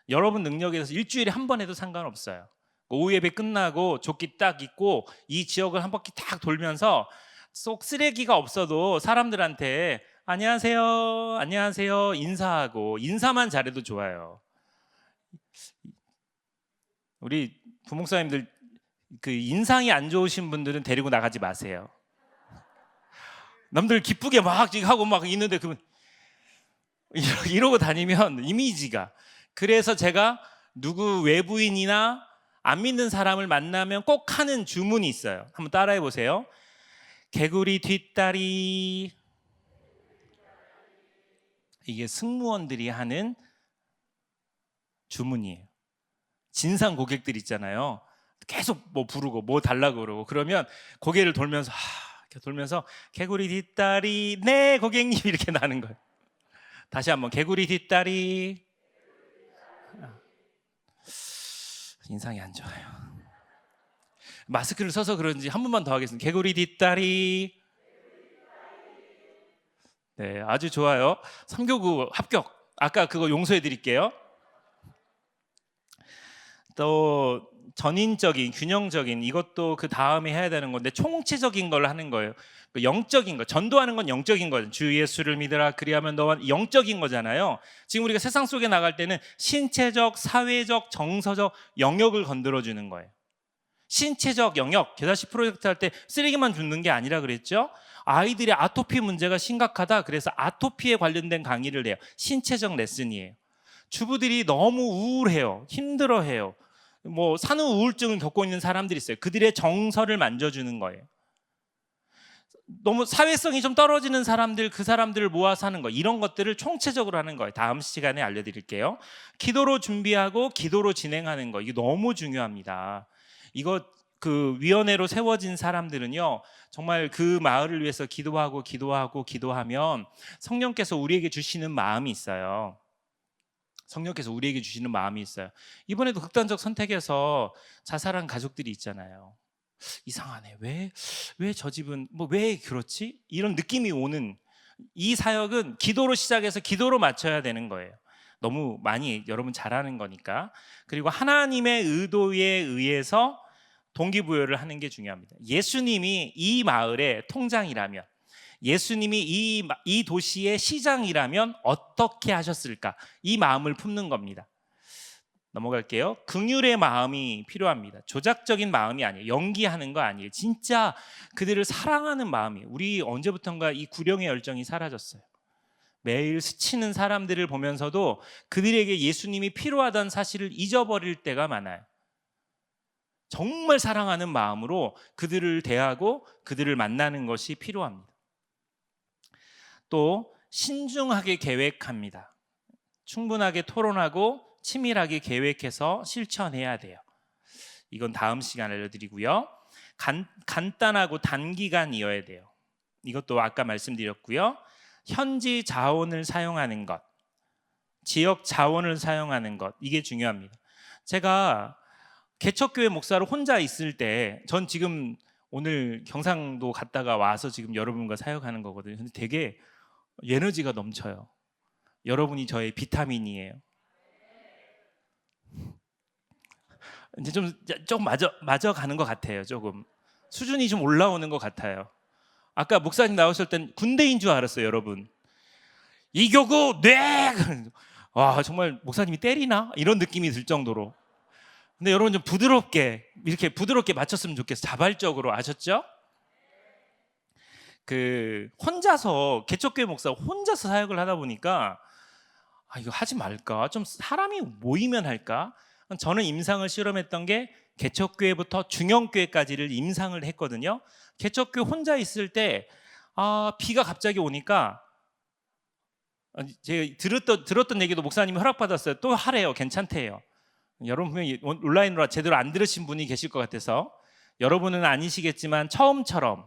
여러분 능력에 대해서 일주일에 한 번 해도 상관없어요. 오후 예배 끝나고 조끼 딱 입고 이 지역을 한 바퀴 딱 돌면서 쏙 쓰레기가 없어도 사람들한테 안녕하세요, 안녕하세요 인사하고, 인사만 잘해도 좋아요. 우리 부목사님들 그 인상이 안 좋으신 분들은 데리고 나가지 마세요. 남들 기쁘게 막 하고 막 있는데 그분 이러고 다니면 이미지가. 그래서 제가 누구 외부인이나 안 믿는 사람을 만나면 꼭 하는 주문이 있어요. 한번 따라해 보세요. 개구리 뒷다리. 이게 승무원들이 하는 주문이에요. 진상 고객들 있잖아요. 계속 뭐 부르고 뭐 달라고 그러고, 그러면 고개를 돌면서 이렇게 돌면서 개구리 뒷다리 네 고객님 이렇게 나는 거예요. 다시 한번 개구리 뒷다리. 인상이 안 좋아요. 마스크를 써서 그런지 한 번만 더 하겠습니다. 개구리 뒷다리. 네, 아주 좋아요. 3교구 합격. 아까 그거 용서해 드릴게요. 또 전인적인, 균형적인, 이것도 그 다음에 해야 되는 건데 총체적인 걸 하는 거예요. 영적인 거, 전도하는 건 영적인 거죠. 주 예수를 믿으라 그리하면 너와, 영적인 거잖아요. 지금 우리가 세상 속에 나갈 때는 신체적, 사회적, 정서적 영역을 건드려주는 거예요. 신체적 영역, 겨자씨 프로젝트 할 때 쓰레기만 줍는 게 아니라 그랬죠. 아이들의 아토피 문제가 심각하다. 그래서 아토피에 관련된 강의를 해요. 신체적 레슨이에요. 주부들이 너무 우울해요. 힘들어해요. 뭐 산후 우울증을 겪고 있는 사람들이 있어요. 그들의 정서를 만져주는 거예요. 너무 사회성이 좀 떨어지는 사람들, 그 사람들을 모아서 하는 거, 이런 것들을 총체적으로 하는 거예요. 다음 시간에 알려드릴게요. 기도로 준비하고 기도로 진행하는 거, 이게 너무 중요합니다. 이거 그 위원회로 세워진 사람들은요, 정말 그 마을을 위해서 기도하면 성령께서 우리에게 주시는 마음이 있어요. 성령께서 우리에게 주시는 마음이 있어요. 이번에도 극단적 선택에서 자살한 가족들이 있잖아요. 이상하네. 왜 저 집은 왜 그렇지? 이런 느낌이 오는, 이 사역은 기도로 시작해서 기도로 맞춰야 되는 거예요. 너무 많이 여러분 잘하는 거니까. 그리고 하나님의 의도에 의해서 동기부여를 하는 게 중요합니다. 예수님이 이 마을의 통장이라면, 예수님이 이 도시의 시장이라면 어떻게 하셨을까? 이 마음을 품는 겁니다. 넘어갈게요. 긍휼의 마음이 필요합니다. 조작적인 마음이 아니에요. 연기하는 거 아니에요. 진짜 그들을 사랑하는 마음이에요. 우리 언제부턴가 이 구령의 열정이 사라졌어요. 매일 스치는 사람들을 보면서도 그들에게 예수님이 필요하다는 사실을 잊어버릴 때가 많아요. 정말 사랑하는 마음으로 그들을 대하고 그들을 만나는 것이 필요합니다. 또 신중하게 계획합니다. 충분하게 토론하고 치밀하게 계획해서 실천해야 돼요. 이건 다음 시간에 알려드리고요. 간단하고 단기간이어야 돼요. 이것도 아까 말씀드렸고요. 현지 자원을 사용하는 것, 지역 자원을 사용하는 것, 이게 중요합니다. 제가 개척교회 목사로 혼자 있을 때, 전 지금 오늘 경상도 갔다가 와서 지금 여러분과 사역하는 거거든요. 근데 되게 에너지가 넘쳐요. 여러분이 저의 비타민이에요. 이제 좀 맞아 가는 것 같아요. 조금 수준이 좀 올라오는 것 같아요. 아까 목사님 나오실 땐 군대인 줄 알았어요, 여러분. 이교구 네. 와, 정말 목사님이 때리나 이런 느낌이 들 정도로. 근데 여러분 좀 이렇게 부드럽게 맞췄으면 좋겠어요. 자발적으로. 아셨죠? 혼자서 개척교회 목사 혼자서 사역을 하다 보니까 이거 하지 말까? 좀 사람이 모이면 할까? 저는 임상을 실험했던 게 개척교회부터 중형교회까지를 임상을 했거든요. 개척교회 혼자 있을 때 비가 갑자기 오니까 제가 들었던 얘기도 목사님이 허락받았어요. 또 하래요. 괜찮대요. 여러분 분명히 온라인으로 제대로 안 들으신 분이 계실 것 같아서 여러분은 아니시겠지만 처음처럼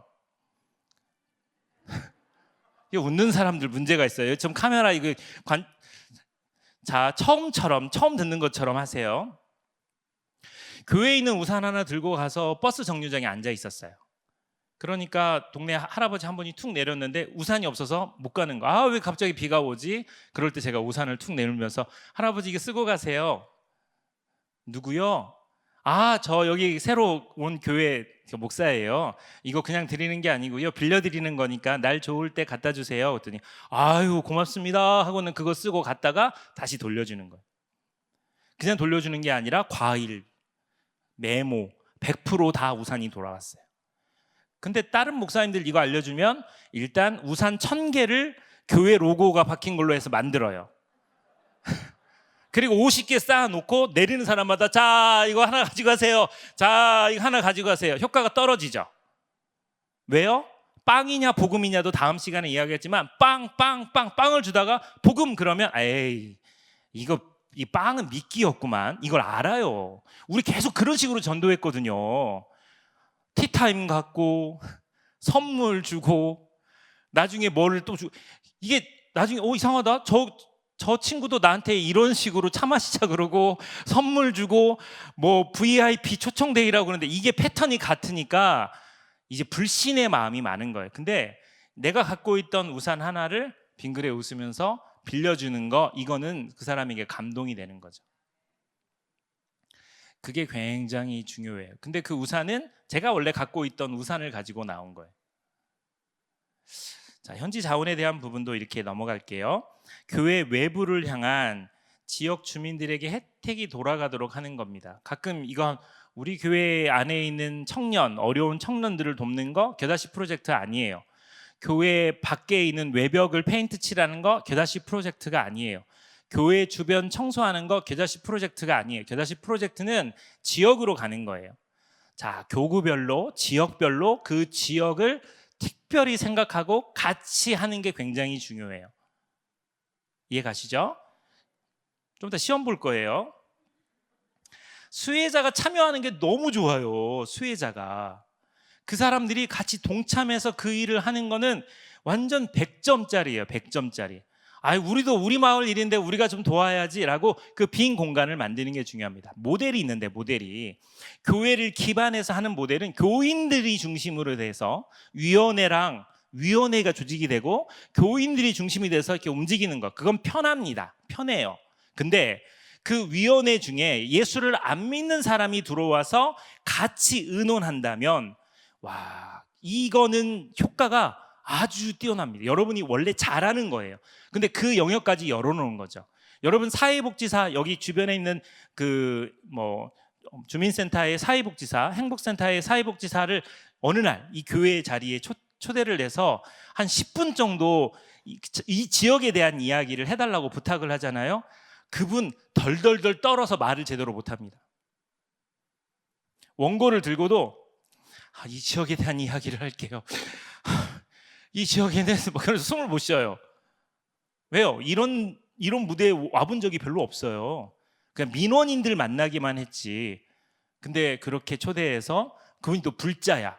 웃는 사람들 문제가 있어요. 좀 카메라 자, 처음처럼 처음 듣는 것처럼 하세요. 교회에 있는 우산 하나 들고 가서 버스 정류장에 앉아 있었어요. 그러니까 동네 할아버지 한 분이 툭 내렸는데 우산이 없어서 못 가는 거. 왜 갑자기 비가 오지? 그럴 때 제가 우산을 툭 내밀면서 할아버지 이거 쓰고 가세요. 누구요? 저 여기 새로 온 교회 목사예요. 이거 그냥 드리는 게 아니고요. 빌려드리는 거니까 날 좋을 때 갖다 주세요. 그랬더니 아유 고맙습니다 하고는 그거 쓰고 갔다가 다시 돌려주는 거예요. 그냥 돌려주는 게 아니라 과일, 메모 100% 우산이 돌아왔어요. 근데 다른 목사님들 이거 알려주면 일단 우산 1000개를 교회 로고가 박힌 걸로 해서 만들어요. 그리고 50개 쌓아놓고 내리는 사람마다 자 이거 하나 가지고 가세요. 자 이거 하나 가지고 가세요. 효과가 떨어지죠. 왜요? 빵이냐 복음이냐도 다음 시간에 이야기했지만 빵을 주다가 복음 그러면 에이 이 빵은 미끼였구만. 이걸 알아요. 우리 계속 그런 식으로 전도했거든요. 티타임 갖고 선물 주고 나중에 뭐를 또 주고 이게 나중에 이상하다. 저 친구도 나한테 이런 식으로 차 마시자 그러고 선물 주고 뭐 VIP 초청데이라고 그러는데 이게 패턴이 같으니까 이제 불신의 마음이 많은 거예요. 근데 내가 갖고 있던 우산 하나를 빙그레 웃으면서 빌려주는 거, 이거는 그 사람에게 감동이 되는 거죠. 그게 굉장히 중요해요. 근데 그 우산은 제가 원래 갖고 있던 우산을 가지고 나온 거예요. 자, 현지 자원에 대한 부분도 이렇게 넘어갈게요. 교회 외부를 향한 지역 주민들에게 혜택이 돌아가도록 하는 겁니다. 가끔 이건 우리 교회 안에 있는 어려운 청년들을 돕는 거 겨자씨 프로젝트 아니에요. 교회 밖에 있는 외벽을 페인트 칠하는 거 겨자씨 프로젝트가 아니에요. 교회 주변 청소하는 거 겨자씨 프로젝트가 아니에요. 겨자씨 프로젝트는 지역으로 가는 거예요. 자, 교구별로, 지역별로 그 지역을 특별히 생각하고 같이 하는 게 굉장히 중요해요. 이해 가시죠? 좀 이따 시험 볼 거예요. 수혜자가 참여하는 게 너무 좋아요. 수혜자가. 그 사람들이 같이 동참해서 그 일을 하는 거는 완전 100점짜리예요. 100점짜리. 우리도 우리 마을 일인데 우리가 좀 도와야지라고 그 빈 공간을 만드는 게 중요합니다. 모델이 있는데 교회를 기반해서 하는 모델은 교인들이 중심으로 돼서 위원회가 조직이 되고 교인들이 중심이 돼서 이렇게 움직이는 거, 그건 편합니다. 편해요. 근데 그 위원회 중에 예수를 안 믿는 사람이 들어와서 같이 의논한다면 이거는 효과가 아주 뛰어납니다. 여러분이 원래 잘하는 거예요. 근데 그 영역까지 열어놓은 거죠. 여러분 사회복지사 여기 주변에 있는 주민센터의 사회복지사, 행복센터의 사회복지사를 어느 날 이 교회 자리에 초대를 해서 한 10분 정도 이 지역에 대한 이야기를 해달라고 부탁을 하잖아요. 그분 덜덜덜 떨어서 말을 제대로 못합니다. 원고를 들고도 이 지역에 대한 이야기를 할게요. 이 지역에 대해서 그래서 숨을 못 쉬어요. 왜요? 이런 무대에 와본 적이 별로 없어요. 그냥 민원인들 만나기만 했지 근데 그렇게 초대해서 그분이 또 불자야.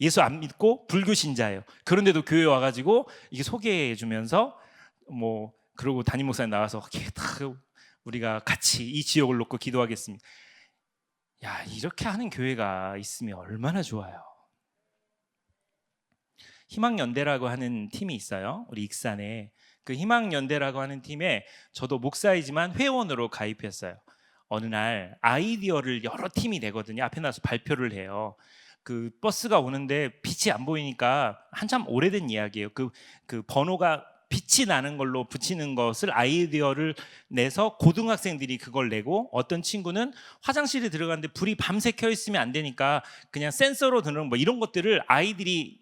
예수 안 믿고 불교 신자예요. 그런데도 교회 와가지고 이게 소개해주면서 뭐 그러고 담임 목사님 나와서 우리가 같이 이 지역을 놓고 기도하겠습니다. 야, 이렇게 하는 교회가 있으면 얼마나 좋아요. 희망연대라고 하는 팀이 있어요. 우리 익산에. 그 희망연대라고 하는 팀에 저도 목사이지만 회원으로 가입했어요. 어느 날 아이디어를 여러 팀이 내거든요. 앞에 나서 발표를 해요. 그 버스가 오는데 빛이 안 보이니까 한참 오래된 이야기예요. 그 번호가 빛이 나는 걸로 붙이는 것을 아이디어를 내서 고등학생들이 그걸 내고, 어떤 친구는 화장실에 들어갔는데 불이 밤새 켜 있으면 안 되니까 그냥 센서로 드는 뭐 이런 것들을 아이들이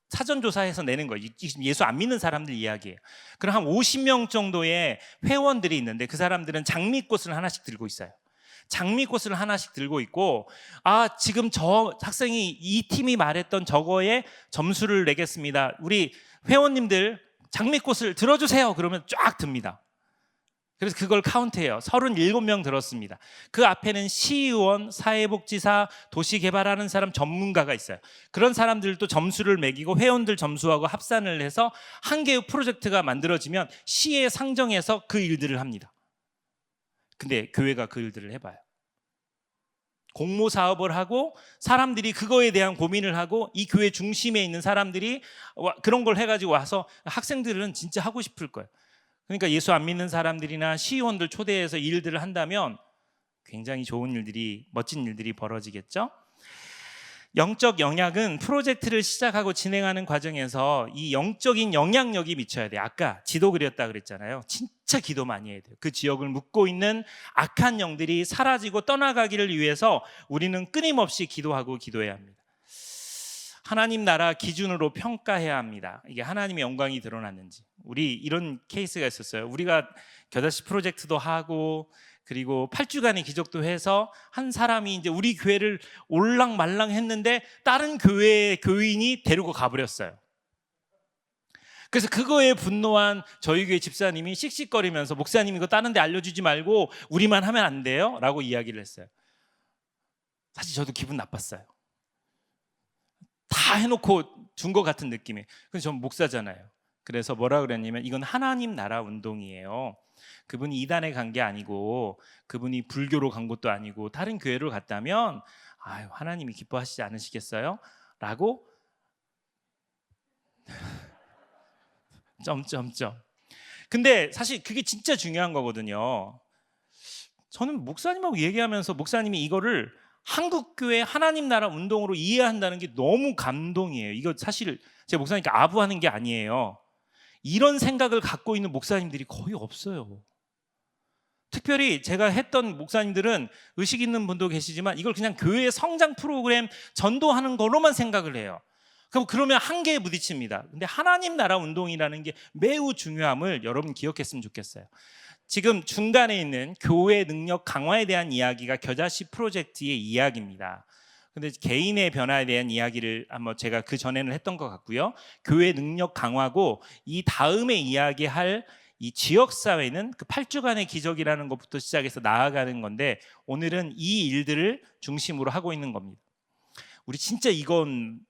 사전조사해서 내는 거예요. 예수 안 믿는 사람들 이야기예요. 그럼 한 50명 정도의 회원들이 있는데 그 사람들은 장미꽃을 하나씩 들고 있어요. 장미꽃을 하나씩 들고 있고, 지금 저 학생이 이 팀이 말했던 저거에 점수를 내겠습니다. 우리 회원님들 장미꽃을 들어주세요. 그러면 쫙 듭니다. 그래서 그걸 카운트해요. 37명 들었습니다. 그 앞에는 시의원, 사회복지사, 도시개발하는 사람, 전문가가 있어요. 그런 사람들도 점수를 매기고 회원들 점수하고 합산을 해서 한 개의 프로젝트가 만들어지면 시에 상정해서 그 일들을 합니다. 근데 교회가 그 일들을 해봐요. 공모 사업을 하고 사람들이 그거에 대한 고민을 하고, 이 교회 중심에 있는 사람들이 그런 걸 해가지고 와서 학생들은 진짜 하고 싶을 거예요. 그러니까 예수 안 믿는 사람들이나 시의원들 초대해서 이 일들을 한다면 굉장히 좋은 일들이, 멋진 일들이 벌어지겠죠. 영적 영향은 프로젝트를 시작하고 진행하는 과정에서 이 영적인 영향력이 미쳐야 돼요. 아까 지도 그렸다 그랬잖아요. 진짜 기도 많이 해야 돼요. 그 지역을 묵고 있는 악한 영들이 사라지고 떠나가기를 위해서 우리는 끊임없이 기도하고 기도해야 합니다. 하나님 나라 기준으로 평가해야 합니다. 이게 하나님의 영광이 드러났는지. 우리 이런 케이스가 있었어요. 우리가 겨자씨 프로젝트도 하고, 그리고 8주간의 기적도 해서 한 사람이 이제 우리 교회를 올랑말랑 했는데 다른 교회의 교인이 데리고 가버렸어요. 그래서 그거에 분노한 저희 교회 집사님이 씩씩거리면서, 목사님 이거 다른 데 알려주지 말고 우리만 하면 안 돼요? 라고 이야기를 했어요. 사실 저도 기분 나빴어요. 다 해놓고 준 것 같은 느낌이에요. 그래서 전 목사잖아요. 그래서 뭐라 그랬냐면, 이건 하나님 나라 운동이에요. 그분이 이단에 간 게 아니고, 그분이 불교로 간 것도 아니고, 다른 교회로 갔다면 하나님이 기뻐하시지 않으시겠어요? 라고 점점점. 근데 사실 그게 진짜 중요한 거거든요. 저는 목사님하고 얘기하면서 목사님이 이거를 한국교회 하나님 나라 운동으로 이해한다는 게 너무 감동이에요. 이거 사실 제 목사님께 아부하는 게 아니에요. 이런 생각을 갖고 있는 목사님들이 거의 없어요. 특별히 제가 했던 목사님들은 의식 있는 분도 계시지만 이걸 그냥 교회 성장 프로그램 전도하는 거로만 생각을 해요. 그러면 한계에 부딪힙니다. 근데 하나님 나라 운동이라는 게 매우 중요함을 여러분 기억했으면 좋겠어요. 지금 중간에 있는 교회 능력 강화에 대한 이야기가 겨자씨 프로젝트의 이야기입니다. 근데 개인의 변화에 대한 이야기를 한번 제가 그 전에는 했던 것 같고요. 교회 능력 강화고, 이 다음에 이야기할 이 지역사회는 그 8주간의 기적이라는 것부터 시작해서 나아가는 건데, 오늘은 이 일들을 중심으로 하고 있는 겁니다. 우리 진짜 이건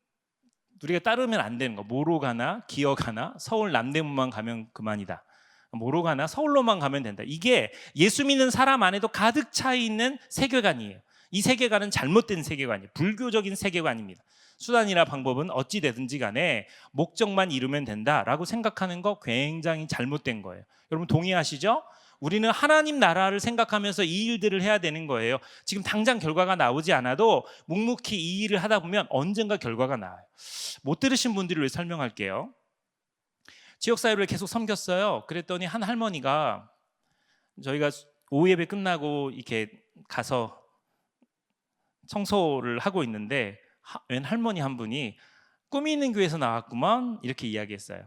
우리가 따르면 안 되는 거. 뭐로 가나 기어 가나 서울 남대문만 가면 그만이다. 뭐로 가나 서울로만 가면 된다. 이게 예수 믿는 사람 안에도 가득 차 있는 세계관이에요. 이 세계관은 잘못된 세계관이에요. 불교적인 세계관입니다. 수단이나 방법은 어찌 되든지 간에 목적만 이루면 된다라고 생각하는 거 굉장히 잘못된 거예요. 여러분 동의하시죠? 우리는 하나님 나라를 생각하면서 이 일들을 해야 되는 거예요. 지금 당장 결과가 나오지 않아도 묵묵히 이 일을 하다 보면 언젠가 결과가 나와요. 못 들으신 분들을 위해 설명할게요. 지역사회를 계속 섬겼어요. 그랬더니 한 할머니가, 저희가 오후 예배 끝나고 이렇게 가서 청소를 하고 있는데 웬 할머니 한 분이 꿈이 있는 교회에서 나왔구만 이렇게 이야기했어요.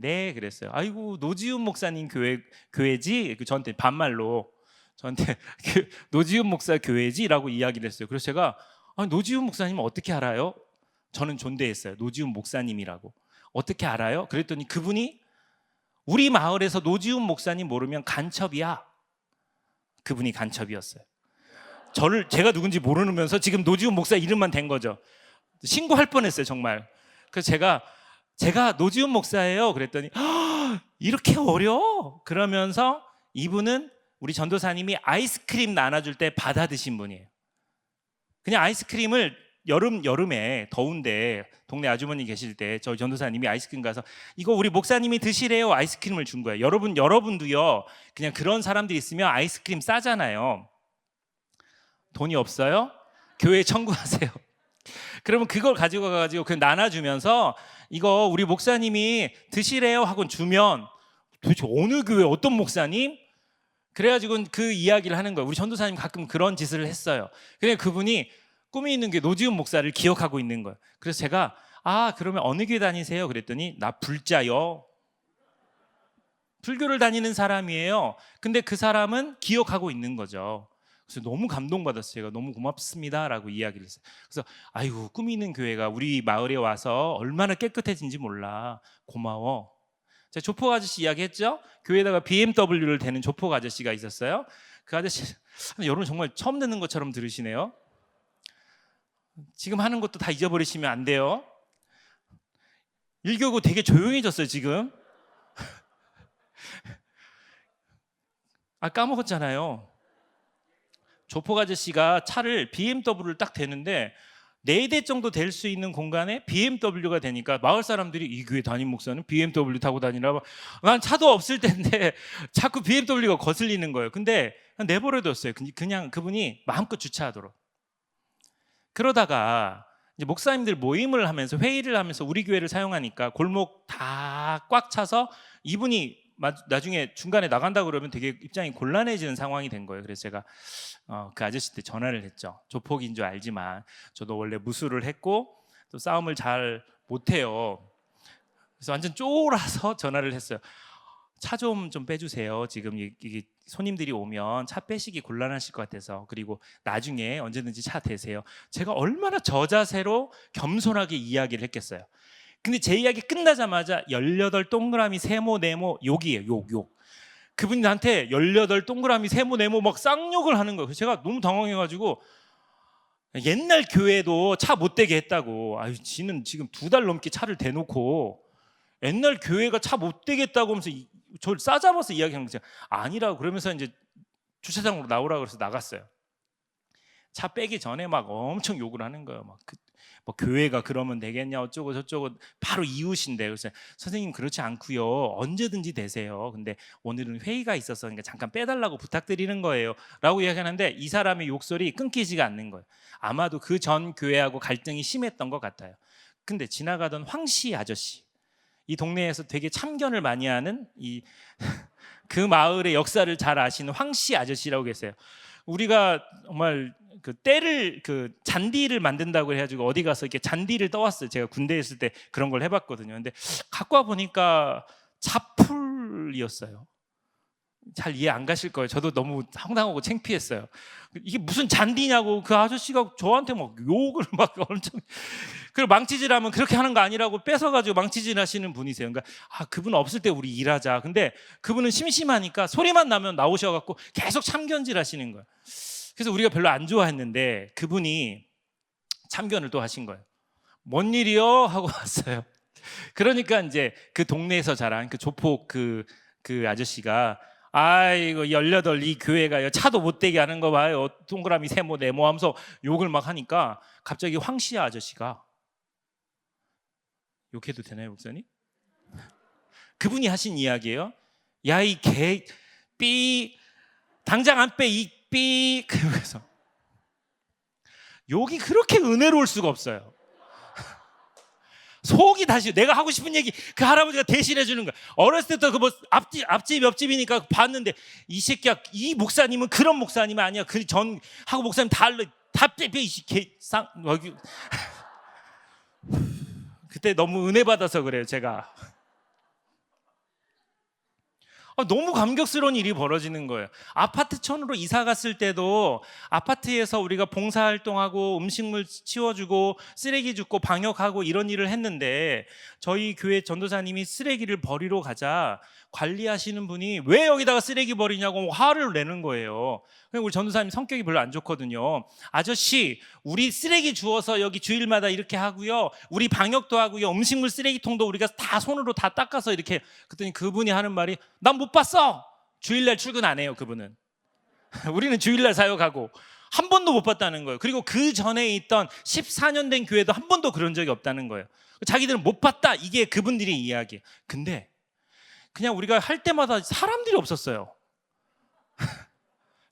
네 그랬어요. 아이고 노지훈 목사님 교회지? 저한테 반말로 저한테 노지훈 목사 교회지라고 이야기를 했어요. 그래서 제가 노지훈 목사님은 어떻게 알아요? 저는 존대했어요. 노지훈 목사님이라고. 어떻게 알아요? 그랬더니 그분이 우리 마을에서 노지훈 목사님 모르면 간첩이야. 그분이 간첩이었어요. 제가 누군지 모르면서 지금 노지훈 목사 이름만 댄 거죠. 신고할 뻔했어요, 정말. 그래서 제가 노지훈 목사예요. 그랬더니 이렇게 어려워? 그러면서 이분은 우리 전도사님이 아이스크림 나눠줄 때 받아 드신 분이에요. 그냥 아이스크림을 여름에 더운데 동네 아주머니 계실 때 저희 전도사님이 아이스크림 가서 이거 우리 목사님이 드시래요. 아이스크림을 준 거예요. 여러분도요. 그냥 그런 사람들이 있으면 아이스크림 싸잖아요. 돈이 없어요? 교회에 청구하세요. 그러면 그걸 가지고 가가지고 그 나눠주면서 이거 우리 목사님이 드시래요 하고 주면 도대체 어느 교회 어떤 목사님? 그래가지고 그 이야기를 하는 거예요. 우리 전도사님 가끔 그런 짓을 했어요. 그냥 그분이 꿈이 있는 게 노지훈 목사를 기억하고 있는 거예요. 그래서 제가 그러면 어느 교회 다니세요? 그랬더니 나 불자요. 불교를 다니는 사람이에요. 근데 그 사람은 기억하고 있는 거죠. 그래서 너무 감동받았어요. 제가 너무 고맙습니다라고 이야기를 했어요. 그래서 아이고 꿈이 있는 교회가 우리 마을에 와서 얼마나 깨끗해진지 몰라. 고마워. 제가 조폭 아저씨 이야기했죠? 교회에다가 BMW를 대는 조폭 아저씨가 있었어요. 그 아저씨 여러분 정말 처음 듣는 것처럼 들으시네요. 지금 하는 것도 다 잊어버리시면 안 돼요. 일교고 되게 조용해졌어요 지금. 까먹었잖아요. 조폭 아저씨가 차를 BMW를 딱 대는데 4대 정도 될 수 있는 공간에 BMW가 되니까 마을 사람들이 이 교회 담임 목사는 BMW 타고 다니나 난 차도 없을 텐데 자꾸 BMW가 거슬리는 거예요. 근데 내버려뒀어요. 그냥 그분이 마음껏 주차하도록. 그러다가 이제 목사님들 모임을 하면서 회의를 하면서 우리 교회를 사용하니까 골목 다 꽉 차서 이분이 나중에 중간에 나간다 그러면 되게 입장이 곤란해지는 상황이 된 거예요. 그래서 제가 그 아저씨한테 전화를 했죠. 조폭인 줄 알지만 저도 원래 무술을 했고 또 싸움을 잘 못해요. 그래서 완전 쫄아서 전화를 했어요. 차 좀 빼주세요. 지금 이게 손님들이 오면 차 빼시기 곤란하실 것 같아서. 그리고 나중에 언제든지 차 대세요. 제가 얼마나 저자세로 겸손하게 이야기를 했겠어요. 근데 제 이야기 끝나자마자 18 동그라미 세모 네모 욕이에요. 욕. 그분이 나한테 18 동그라미 세모 네모 막 쌍욕을 하는 거예요. 그래서 제가 너무 당황해가지고 옛날 교회도 차 못 대게 했다고. 지는 지금 2달 넘게 차를 대놓고 옛날 교회가 차 못 대겠다고 하면서 저를 싸잡아서 이야기한 거죠. 아니라고. 그러면서 이제 주차장으로 나오라고 그래서 나갔어요. 차 빼기 전에 막 엄청 욕을 하는 거예요. 뭐 교회가 그러면 되겠냐 어쩌고 저쩌고. 바로 이웃인데. 그래서 선생님 그렇지 않고요, 언제든지 되세요. 근데 오늘은 회의가 있어서 그러니까 잠깐 빼달라고 부탁드리는 거예요 라고 이야기하는데 이 사람의 욕설이 끊기지가 않는 거예요. 아마도 그 전 교회하고 갈등이 심했던 것 같아요. 근데 지나가던 황씨 아저씨, 이 동네에서 되게 참견을 많이 하는 그 마을의 역사를 잘 아시는 황씨 아저씨라고 계세요. 우리가 정말 그 잔디를 만든다고 해가지고 어디 가서 이렇게 잔디를 떠왔어요. 제가 군대에 있을 때 그런 걸 해봤거든요. 근데 갖고 와 보니까 자풀이었어요. 잘 이해 안 가실 거예요. 저도 너무 황당하고 창피했어요. 이게 무슨 잔디냐고 그 아저씨가 저한테 막 욕을 막 엄청. 그리고 망치질하면 그렇게 하는 거 아니라고 뺏어가지고 망치질 하시는 분이세요. 그러니까 그분 없을 때 우리 일하자. 근데 그분은 심심하니까 소리만 나면 나오셔갖고 계속 참견질 하시는 거예요. 그래서 우리가 별로 안 좋아했는데 그분이 참견을 또 하신 거예요. 뭔 일이요? 하고 왔어요. 그러니까 이제 그 동네에서 자란 그 조폭 그 아저씨가 이거 18 이 교회가요 차도 못 되게 하는 거 봐요. 동그라미 세모 네모 하면서 욕을 막 하니까 갑자기 황씨 아저씨가, 욕해도 되나요 목사님? 그분이 하신 이야기예요. 야 이 개 삐 당장 안 빼 이 삐. 그래서 욕이 그렇게 은혜로울 수가 없어요. 속이 다시 내가 하고 싶은 얘기 그 할아버지가 대신해 주는 거야. 어렸을 때부터 뭐 앞집 옆집이니까 봤는데 이 새끼야 이 목사님은 그런 목사님 아니야. 그 전 하고 목사님 다 빼빼 이개쌍. 그때 너무 은혜 받아서 그래요 제가. 너무 감격스러운 일이 벌어지는 거예요. 아파트촌으로 이사 갔을 때도 아파트에서 우리가 봉사활동하고 음식물 치워주고 쓰레기 줍고 방역하고 이런 일을 했는데, 저희 교회 전도사님이 쓰레기를 버리러 가자 관리하시는 분이 왜 여기다가 쓰레기 버리냐고 화를 내는 거예요. 우리 전도사님 성격이 별로 안 좋거든요. 아저씨, 우리 쓰레기 주워서 여기 주일마다 이렇게 하고요, 우리 방역도 하고요, 음식물 쓰레기통도 우리가 다 손으로 다 닦아서 이렇게. 그랬더니 그분이 하는 말이, 난 못 봤어. 주일날 출근 안 해요, 그분은. 우리는 주일날 사역하고. 한 번도 못 봤다는 거예요. 그리고 그 전에 있던 14년 된 교회도 한 번도 그런 적이 없다는 거예요. 자기들은 못 봤다, 이게 그분들의 이야기. 근데 그냥 우리가 할 때마다 사람들이 없었어요.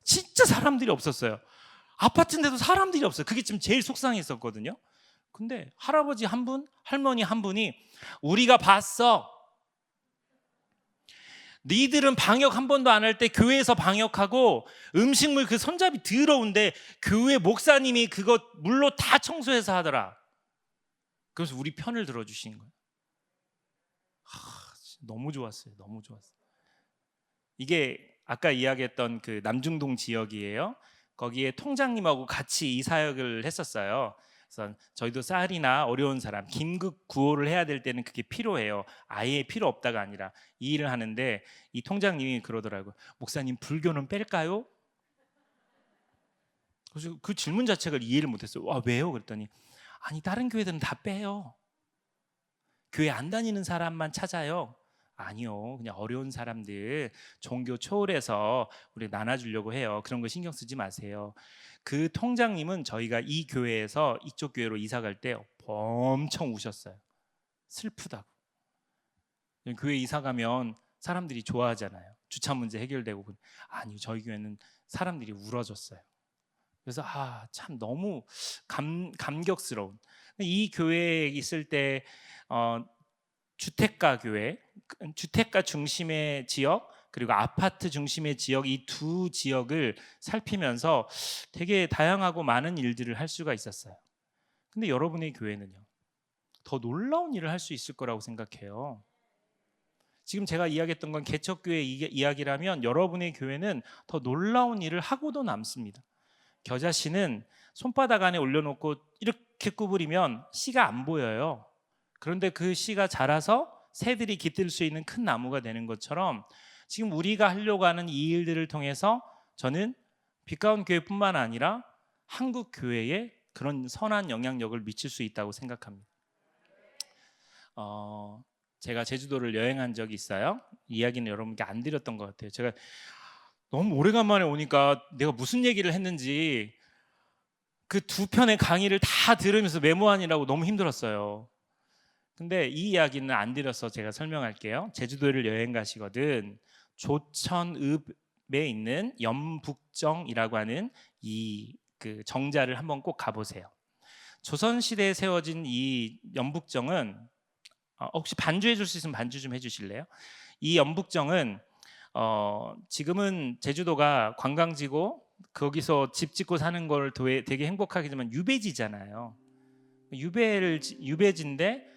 진짜 사람들이 없었어요. 아파트인데도 사람들이 없어요. 그게 지금 제일 속상했었거든요. 근데 할아버지 한 분, 할머니 한 분이, 우리가 봤어. 니들은 방역 한 번도 안 할 때 교회에서 방역하고 음식물 그 손잡이 더러운데 교회 목사님이 그거 물로 다 청소해서 하더라. 그래서 우리 편을 들어주신 거예요. 너무 좋았어요. 너무 좋았어요. 이게 아까 이야기했던 그 남중동 지역이에요. 거기에 통장님하고 같이 이 사역을 했었어요. 그래서 저희도 쌀이나 어려운 사람, 긴급 구호를 해야 될 때는 그게 필요해요. 아예 필요 없다가 아니라 이 일을 하는데, 이 통장님이 그러더라고요. 목사님, 불교는 뺄까요? 그래서 그 질문 자체를 이해를 못했어요. 와, 왜요? 그랬더니, 아니 다른 교회들은 다 빼요. 교회 안 다니는 사람만 찾아요. 아니요, 그냥 어려운 사람들 종교 초월해서 우리 나눠주려고 해요. 그런 거 신경 쓰지 마세요. 그 통장님은 저희가 이 교회에서 이쪽 교회로 이사 갈 때 엄청 우셨어요. 슬프다고. 교회 이사 가면 사람들이 좋아하잖아요. 주차 문제 해결되고. 아니요, 저희 교회는 사람들이 울어줬어요. 그래서 참 너무 감격스러운. 이 교회에 있을 때 주택가 교회, 주택가 중심의 지역, 그리고 아파트 중심의 지역, 이 두 지역을 살피면서 되게 다양하고 많은 일들을 할 수가 있었어요. 근데 여러분의 교회는요, 더 놀라운 일을 할 수 있을 거라고 생각해요. 지금 제가 이야기했던 건 개척교회 이야기라면, 여러분의 교회는 더 놀라운 일을 하고도 남습니다. 겨자씨는 손바닥 안에 올려놓고 이렇게 구부리면 씨가 안 보여요. 그런데 그 씨가 자라서 새들이 깃들 수 있는 큰 나무가 되는 것처럼, 지금 우리가 하려고 하는 이 일들을 통해서 저는 빛가운 교회뿐만 아니라 한국 교회에 그런 선한 영향력을 미칠 수 있다고 생각합니다. 제가 제주도를 여행한 적이 있어요. 이야기는 여러분께 안 드렸던 것 같아요. 제가 너무 오래간만에 오니까 내가 무슨 얘기를 했는지 그 두 편의 강의를 다 들으면서 메모하느라고 너무 힘들었어요. 근데 이 이야기는 안 드려서 제가 설명할게요. 제주도를 여행 가시거든 조천읍에 있는 연북정이라고 하는 이 그 정자를 한번 꼭 가보세요. 조선시대에 세워진 이 연북정은, 혹시 반주해 줄 수 있으면 반주 좀 해주실래요? 이 연북정은 지금은 제주도가 관광지고 거기서 집 짓고 사는 걸 되게 행복하겠지만 유배지잖아요. 유배지인데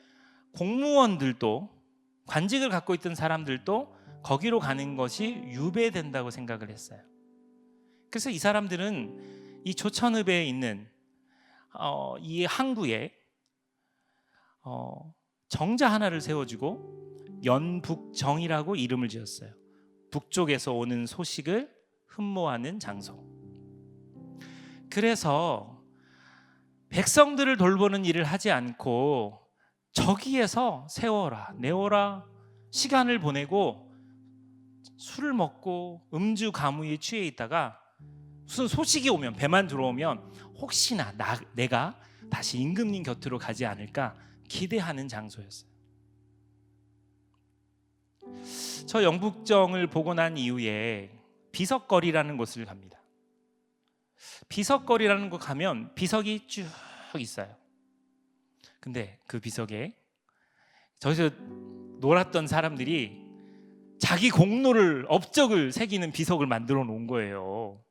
공무원들도, 관직을 갖고 있던 사람들도 거기로 가는 것이 유배된다고 생각을 했어요. 그래서 이 사람들은 이 조천읍에 있는 이 항구에 정자 하나를 세워주고 연북정이라고 이름을 지었어요. 북쪽에서 오는 소식을 흠모하는 장소. 그래서 백성들을 돌보는 일을 하지 않고 저기에서 세워라 내워라 시간을 보내고 술을 먹고 음주 가무에 취해 있다가 무슨 소식이 오면, 배만 들어오면 혹시나 내가 다시 임금님 곁으로 가지 않을까 기대하는 장소였어요. 저 영북정을 보고 난 이후에 비석거리라는 곳을 갑니다. 비석거리라는 곳 가면 비석이 쭉 있어요. 근데 그 비석에 저기서 놀았던 사람들이 자기 공로를, 업적을 새기는 비석을 만들어 놓은 거예요.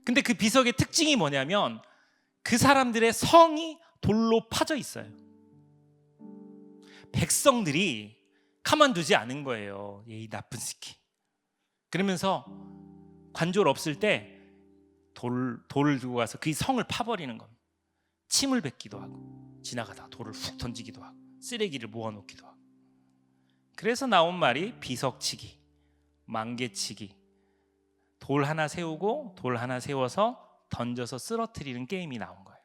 근데 그 비석의 특징이 뭐냐면 그 사람들의 성이 돌로 파져 있어요. 백성들이 가만두지 않은 거예요. 이 나쁜 새끼. 그러면서 관절 없을 때 돌을 들고 가서 그 성을 파버리는 겁니다. 침을 뱉기도 하고 지나가다가 돌을 훅 던지기도 하고 쓰레기를 모아놓기도 하고. 그래서 나온 말이 비석치기, 만개치기. 돌 하나 세우고 돌 하나 세워서 던져서 쓰러뜨리는 게임이 나온 거예요.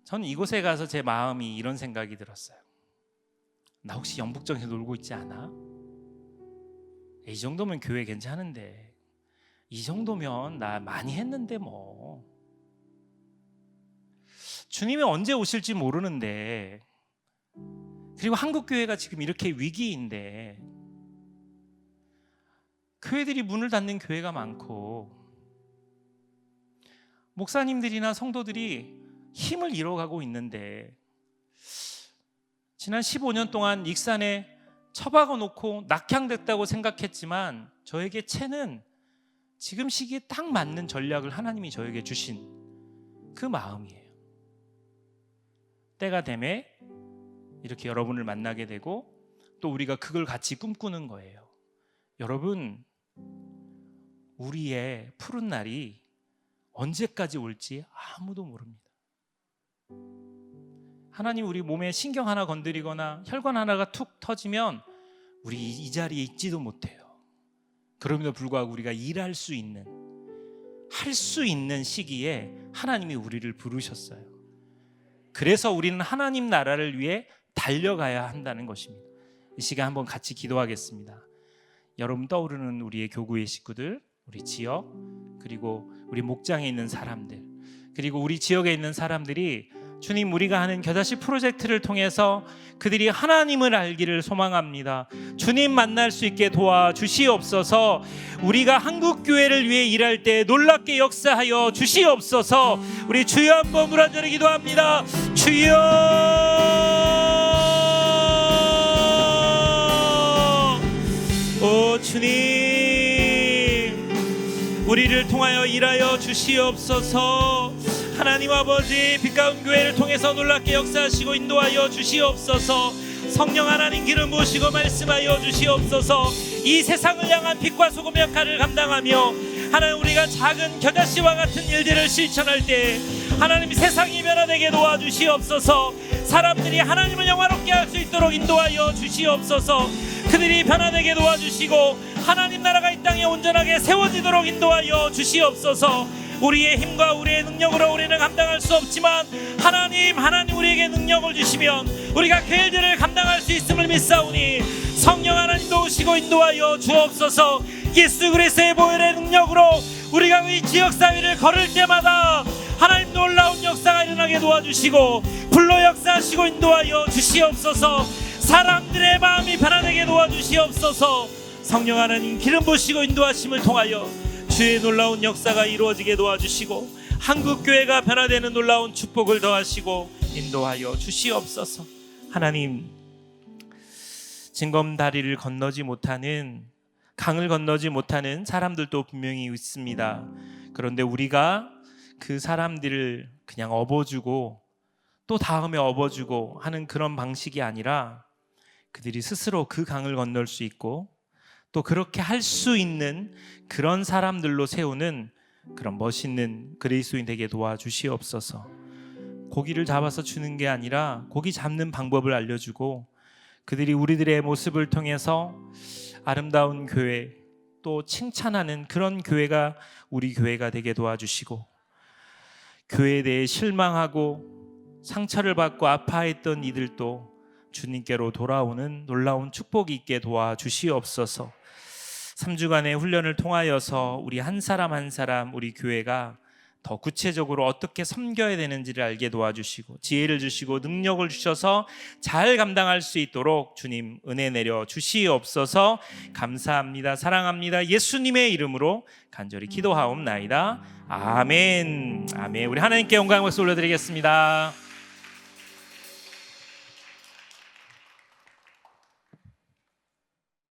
저는 이곳에 가서 제 마음이 이런 생각이 들었어요. 나 혹시 영북정에서 놀고 있지 않아? 이 정도면 교회 괜찮은데, 이 정도면 나 많이 했는데 뭐. 주님이 언제 오실지 모르는데, 그리고 한국교회가 지금 이렇게 위기인데, 교회들이 문을 닫는 교회가 많고 목사님들이나 성도들이 힘을 잃어가고 있는데, 지난 15년 동안 익산에 처박아 놓고 낙향됐다고 생각했지만 저에게 채는 지금 시기에 딱 맞는 전략을 하나님이 저에게 주신 그 마음이에요. 때가 되매 이렇게 여러분을 만나게 되고 또 우리가 그걸 같이 꿈꾸는 거예요. 여러분, 우리의 푸른 날이 언제까지 올지 아무도 모릅니다. 하나님 우리 몸에 신경 하나 건드리거나 혈관 하나가 툭 터지면 우리 이 자리에 있지도 못해요. 그럼에도 불구하고 우리가 일할 수 있는, 할 수 있는 시기에 하나님이 우리를 부르셨어요. 그래서 우리는 하나님 나라를 위해 달려가야 한다는 것입니다. 이 시간 한번 같이 기도하겠습니다. 여러분 떠오르는 우리의 교구의 식구들, 우리 지역, 그리고 우리 목장에 있는 사람들, 그리고 우리 지역에 있는 사람들이 주님, 우리가 하는 겨자씨 프로젝트를 통해서 그들이 하나님을 알기를 소망합니다. 주님 만날 수 있게 도와주시옵소서. 우리가 한국교회를 위해 일할 때 놀랍게 역사하여 주시옵소서. 우리 주여 한번 물어드리 기도합니다. 주여, 오 주님, 우리를 통하여 일하여 주시옵소서. 하나님 아버지, 빛가운 교회를 통해서 놀랍게 역사하시고 인도하여 주시옵소서. 성령 하나님 기름 부으시고 말씀하여 주시옵소서. 이 세상을 향한 빛과 소금 역할을 감당하며 하나님 우리가 작은 겨자씨와 같은 일들을 실천할 때 하나님 세상이 변화되게 도와주시옵소서. 사람들이 하나님을 영화롭게 할 수 있도록 인도하여 주시옵소서. 그들이 변화되게 도와주시고 하나님 나라가 이 땅에 온전하게 세워지도록 인도하여 주시옵소서. 우리의 힘과 우리의 능력으로 우리는 감당할 수 없지만 하나님 우리에게 능력을 주시면 우리가 그 일들을 감당할 수 있음을 믿사오니 성령 하나님 도우시고 인도하여 주옵소서. 예수 그리스도의 보혈의 능력으로 우리가 이 지역사회를 걸을 때마다 하나님 놀라운 역사가 일어나게 도와주시고 불로 역사하시고 인도하여 주시옵소서. 사람들의 마음이 변화되게 도와주시옵소서. 성령 하나님 기름 부으시고 인도하심을 통하여 주의 놀라운 역사가 이루어지게 도와주시고 한국교회가 변화되는 놀라운 축복을 더하시고 인도하여 주시옵소서. 하나님, 징검다리를 건너지 못하는, 강을 건너지 못하는 사람들도 분명히 있습니다. 그런데 우리가 그 사람들을 그냥 업어주고 또 다음에 업어주고 하는 그런 방식이 아니라 그들이 스스로 그 강을 건널 수 있고 또 그렇게 할 수 있는 그런 사람들로 세우는 그런 멋있는 그리스도인 되게 도와주시옵소서. 고기를 잡아서 주는 게 아니라 고기 잡는 방법을 알려주고 그들이 우리들의 모습을 통해서 아름다운 교회, 또 칭찬하는 그런 교회가 우리 교회가 되게 도와주시고 교회에 대해 실망하고 상처를 받고 아파했던 이들도 주님께로 돌아오는 놀라운 축복이 있게 도와주시옵소서. 3주간의 훈련을 통하여서 우리 한 사람 한 사람 우리 교회가 더 구체적으로 어떻게 섬겨야 되는지를 알게 도와주시고 지혜를 주시고 능력을 주셔서 잘 감당할 수 있도록 주님 은혜 내려 주시옵소서. 감사합니다. 사랑합니다. 예수님의 이름으로 간절히 기도하옵나이다. 아멘. 아멘. 우리 하나님께 영광을 올려드리겠습니다.